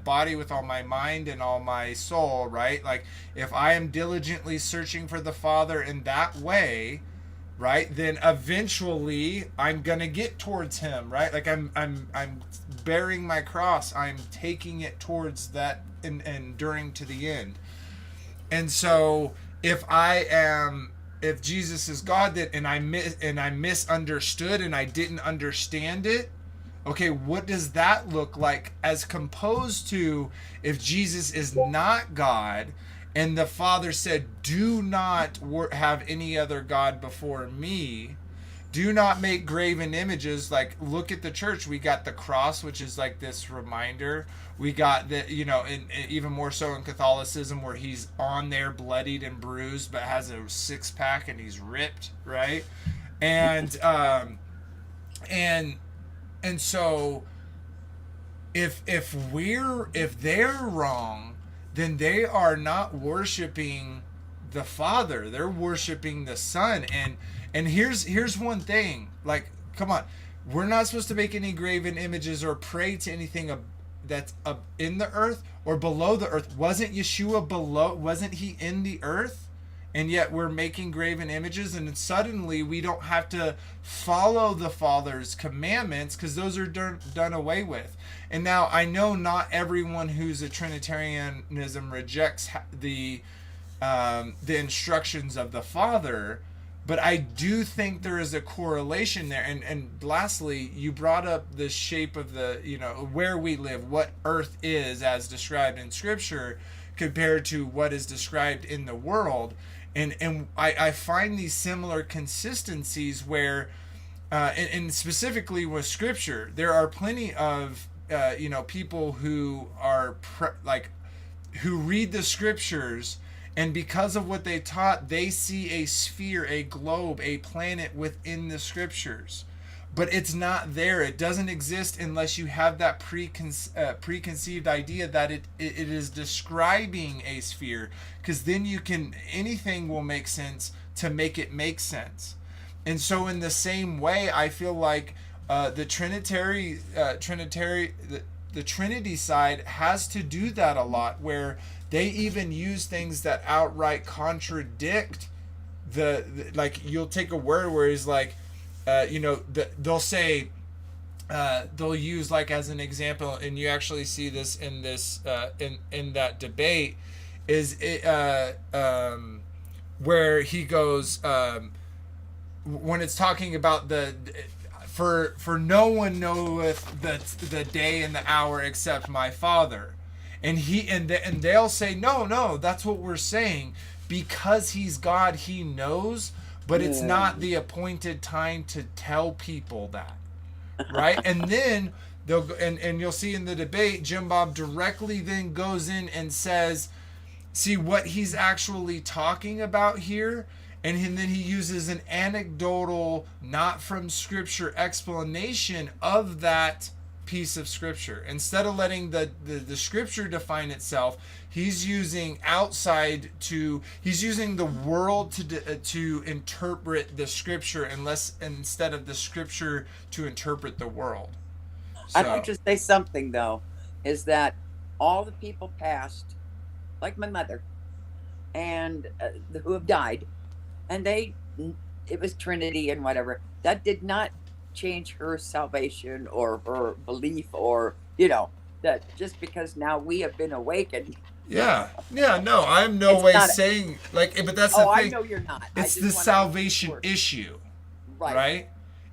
body, with all my mind and all my soul, right? Like if I am diligently searching for the Father in that way, right, then eventually I'm gonna get towards him, right? Like I'm bearing my cross, I'm taking it towards that and enduring to the end. And so if Jesus is God, and I misunderstood and I didn't understand it, okay, what does that look like as composed to if Jesus is not God and the Father said, do not have any other God before me, do not make graven images. Like, look at the church. We got the cross, which is like this reminder. We got the, and even more so in Catholicism, where he's on there bloodied and bruised, but has a 6-pack and he's ripped, right? And and so if they're wrong, then they are not worshiping the Father, they're worshiping the Son. And here's one thing, like, come on, we're not supposed to make any graven images or pray to anything that's in the earth or below the earth. Wasn't Yeshua below? Wasn't he in the earth? And yet we're making graven images, and suddenly we don't have to follow the Father's commandments because those are done away with. And now I know not everyone who's a Trinitarianism rejects the instructions of the Father, but I do think there is a correlation there. And lastly, you brought up the shape of the, where we live, what earth is as described in Scripture compared to what is described in the world. And I find these similar consistencies where, and specifically with Scripture, there are plenty of, people who are who read the Scriptures, and because of what they taught, they see a sphere, a globe, a planet within the Scriptures. But it's not there. It doesn't exist unless you have that preconceived idea that it is describing a sphere, because then anything will make sense to make it make sense. And so in the same way, I feel like the Trinity side has to do that a lot, where they even use things that outright contradict like, you'll take a word where he's like, they'll say, they'll use, like, as an example, and you actually see this in this in that debate, is it where he goes, when it's talking about for no one knoweth the day and the hour except my Father, and they'll say, no, that's what we're saying, because he's God, he knows. But it's not the appointed time to tell people that, right? And then they'll go, and you'll see in the debate, Jim Bob directly then goes in and says, see what he's actually talking about here, and then he uses an anecdotal, not from Scripture explanation of that piece of Scripture. Instead of letting the Scripture define itself, he's using the world to interpret the Scripture, instead of the Scripture to interpret the world. So, I'd like to say something, though, is that all the people past, like my mother, and who have died, and it was Trinity and whatever, that did not change her salvation or her belief, or that just because now we have been awakened. No, I'm no way saying, like, but that's the thing. I know you're not. It's the salvation issue, right?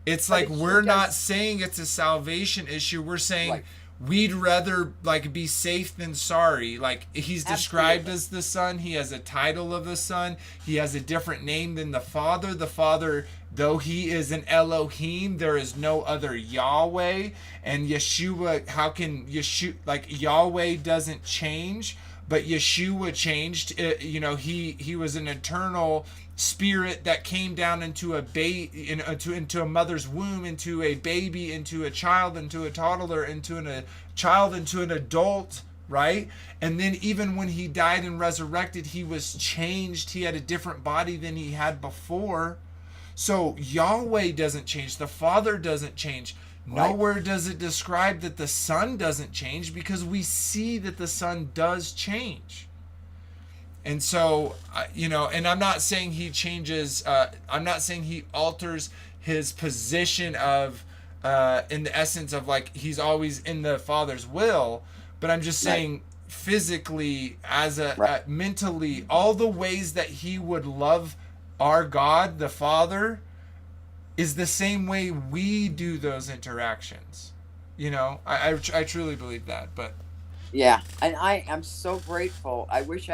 It's like, we're not saying it's a salvation issue. We're saying we'd rather, like, be safe than sorry. Like, he's described as the Son. He has a title of the Son. He has a different name than the Father. The Father, though he is an Elohim, there is no other Yahweh. And Yeshua, how can Yeshua, like, Yahweh doesn't change, but Yeshua changed. He was an eternal spirit that came down into into a mother's womb, into a baby, into a child, into a toddler, into a child, into an adult, right? And then even when he died and resurrected, he was changed. He had a different body than he had before. So Yahweh doesn't change. The Father doesn't change. Nowhere does it describe that the Son doesn't change, because we see that the Son does change. And so, and I'm not saying he changes, I'm not saying he alters his position of, in the essence of, like, he's always in the Father's will, but I'm just saying physically, as mentally, all the ways that he would love our God, the Father, is the same way we do those interactions. I truly believe that, but. Yeah, and I am so grateful. I wish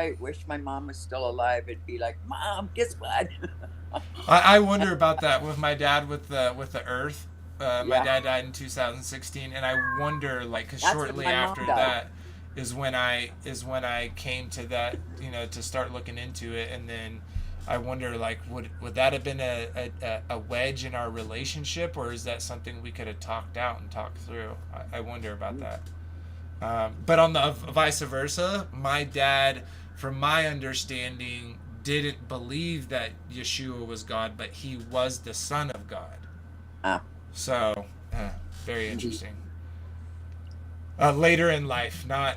my mom was still alive. It'd be like, Mom, guess what? I wonder about that with my dad with the Earth. My dad died in 2016, and I wonder, like, because shortly after that is when I came to that, to start looking into it, and then I wonder, like, would that have been a wedge in our relationship, or is that something we could have talked out and talked through? I wonder about that. But on the vice versa, my dad, from my understanding, didn't believe that Yeshua was God, but he was the Son of God. So, very interesting. Later in life, not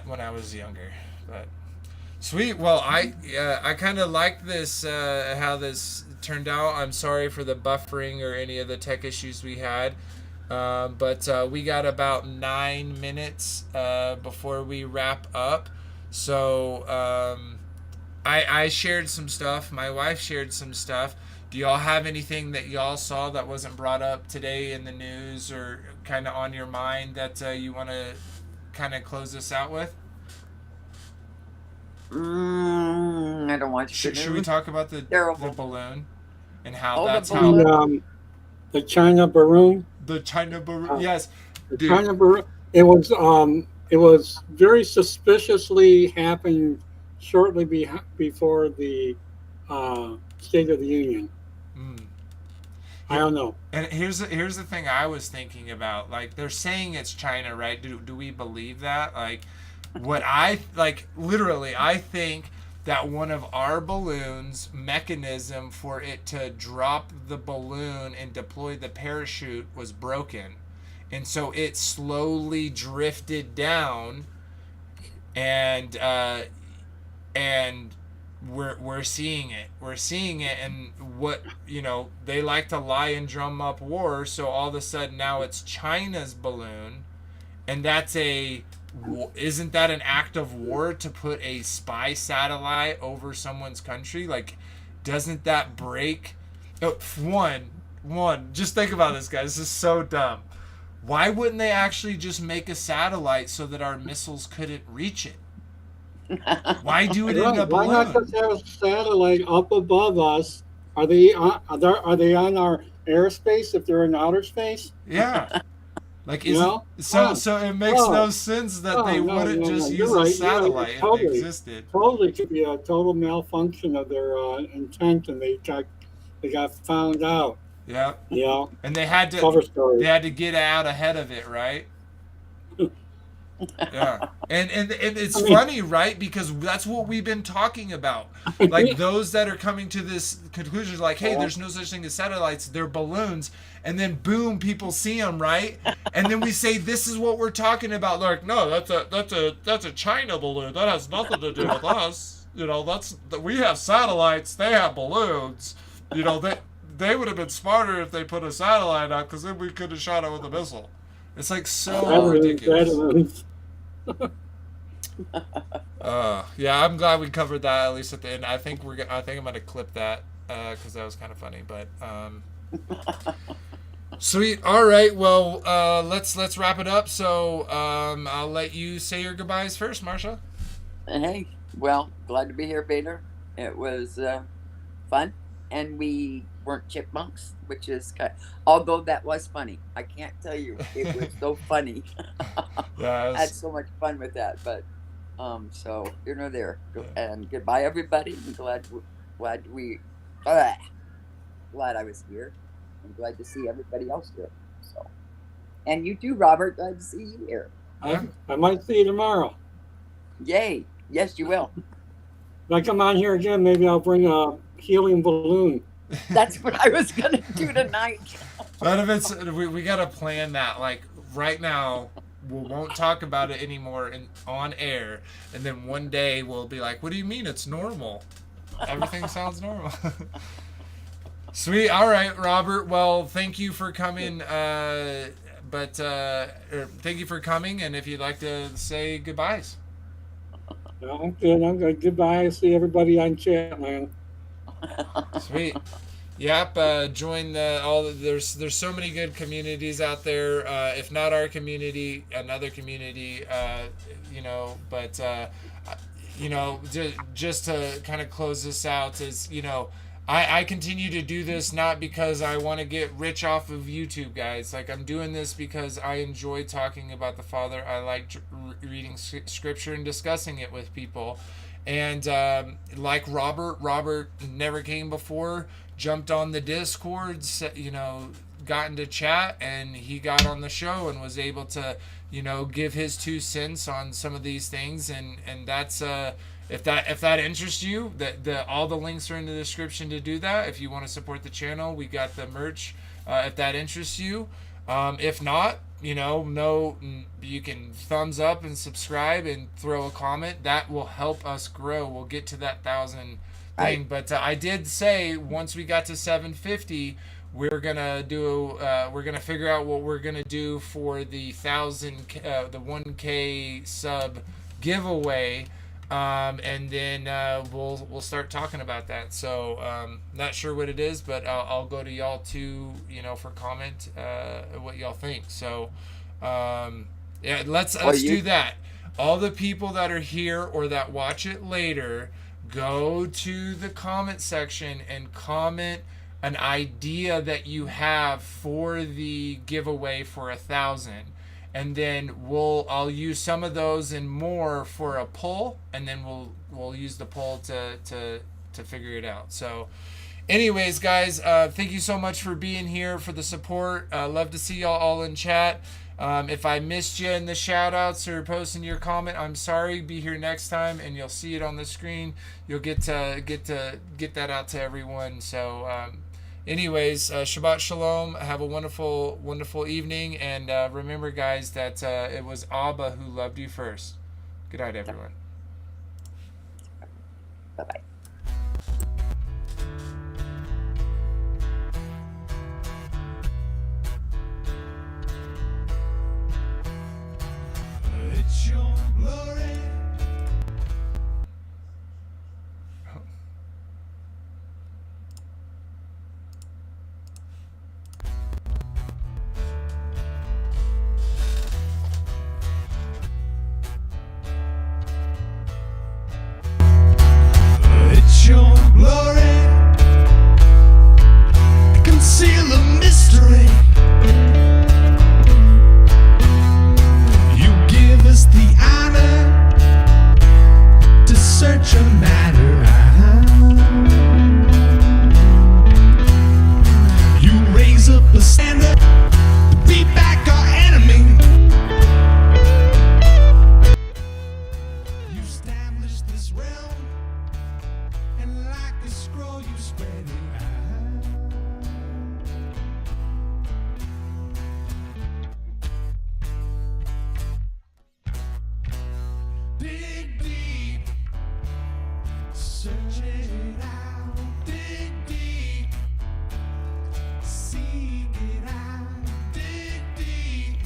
when I was younger, but sweet. Well, I kind of like this how this turned out. I'm sorry for the buffering or any of the tech issues we had. But we got about 9 minutes before we wrap up. So I shared some stuff. My wife shared some stuff. Do y'all have anything that y'all saw that wasn't brought up today in the news or kind of on your mind that you want to kind of close this out with? I don't want you to. Should we talk about the balloon and how that's the China balloon? The China balloon, yes. The China balloon. It was very suspiciously happened shortly before the State of the Union. I don't know. And here's the thing I was thinking about. Like, they're saying it's China, right? Do we believe that? Like, literally, I think that one of our balloons' mechanism for it to drop the balloon and deploy the parachute was broken. And so it slowly drifted down, and we're seeing it. We're seeing it, and what, they like to lie and drum up war, so all of a sudden now it's China's balloon, and isn't that an act of war to put a spy satellite over someone's country? Like, doesn't that break? One, just think about this, guys. This is so dumb. Why wouldn't they actually just make a satellite so that our missiles couldn't reach it? Why do it in a balloon? Why not just have a satellite up above us? Are they on our airspace if they're in outer space? Yeah. Like, so it makes no sense that they wouldn't just use a satellite if they existed. Totally could be a total malfunction of their intent, and they got found out. Yeah. Yeah. And they had to get out ahead of it, right? Yeah. And it's funny, right? Because that's what we've been talking about. Like, those that are coming to this conclusion, like, hey, there's no such thing as satellites, they're balloons. And then boom, people see them, right? And then we say, this is what we're talking about. Like, no, that's a China balloon. That has nothing to do with us. We have satellites, they have balloons. They would have been smarter if they put a satellite out, because then we could have shot it with a missile. It's like so ridiculous. Yeah, I'm glad we covered that at least at the end. I think I'm gonna clip that because that was kind of funny. But sweet. All right. Well, let's wrap it up. So I'll let you say your goodbyes first, Marsha. Hey, well, glad to be here, Vader. It was fun, and we weren't chipmunks, which is although that was funny. I can't tell you, it was so funny. I had so much fun with that, but so here nor there. And goodbye, everybody. I'm glad I was here. I'm glad to see everybody else here. So, and you too, Robert. Glad to see you here. I might see you tomorrow. Yay! Yes, you will. If I come on here again, maybe I'll bring a helium balloon. That's what I was gonna do tonight. But if it's, we gotta plan that. Like, right now, we won't talk about it anymore on air, and then one day we'll be like, "What do you mean it's normal? Everything sounds normal." Sweet. All right, Robert. Well, thank you for coming. Thank you for coming. And if you'd like to say goodbyes. No, I'm good. Goodbye. See everybody on chat, man. Sweet. Yep. Join there's so many good communities out there. If not our community, another community. Just to kind of close this out is, I continue to do this not because I want to get rich off of YouTube, guys. Like, I'm doing this because I enjoy talking about the Father. I like reading scripture and discussing it with people. And like Robert never came before, jumped on the Discord, got into chat, and he got on the show and was able to, give his 2 cents on some of these things. And that's if that interests you, all the links are in the description to do that. If you want to support the channel, we got the merch. If that interests you, if not, you can thumbs up and subscribe and throw a comment. That will help us grow. We'll get to that 1,000 thing. But I did say once we got to 750, we're gonna figure out what we're gonna do for the 1K sub giveaway. And then we'll start talking about that. So not sure what it is, but I'll go to y'all too, for comment what y'all think. So yeah, let's do that. All the people that are here or that watch it later, go to the comment section and comment an idea that you have for the giveaway for 1,000. And then I'll use some of those and more for a poll, and then we'll use the poll to figure it out. So anyways, guys, thank you so much for being here, for the support. Love to see y'all all in chat. If I missed you in the shout outs or posting your comment, I'm sorry. Be here next time and you'll see it on the screen. You'll get that out to everyone. So anyways, Shabbat Shalom. Have a wonderful, wonderful evening. And remember, guys, that it was ABBA who loved you first. Good night, everyone. Bye-bye. It's your glory. It's your glory. Conceal the mystery. You give us the honor to search a matter out. You raise up a standard to beat back our enemy. You establish this realm, and like a scroll you spread it out. Dig deep, search it out. Dig deep, seek it out. Dig deep,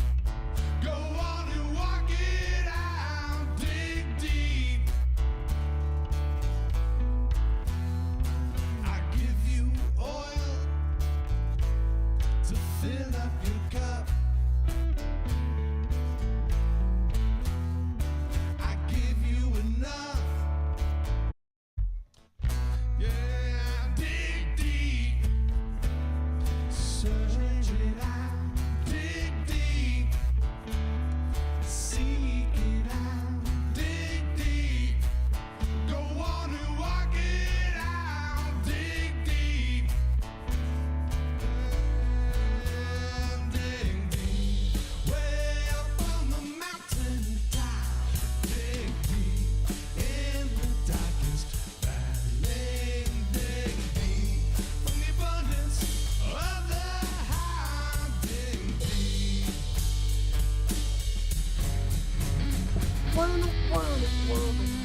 go on and walk it out. Dig deep. I give you oil to fill up your cup. I give you enough. Yeah, dig deep, search it out. Dig deep, seek it out. Dig deep, go on and walk it out. Dig deep, dig deep, way up on the mountain top. Dig deep in the darkest valley. Dig deep from the abundance of the heart. Dig deep. World, world, world.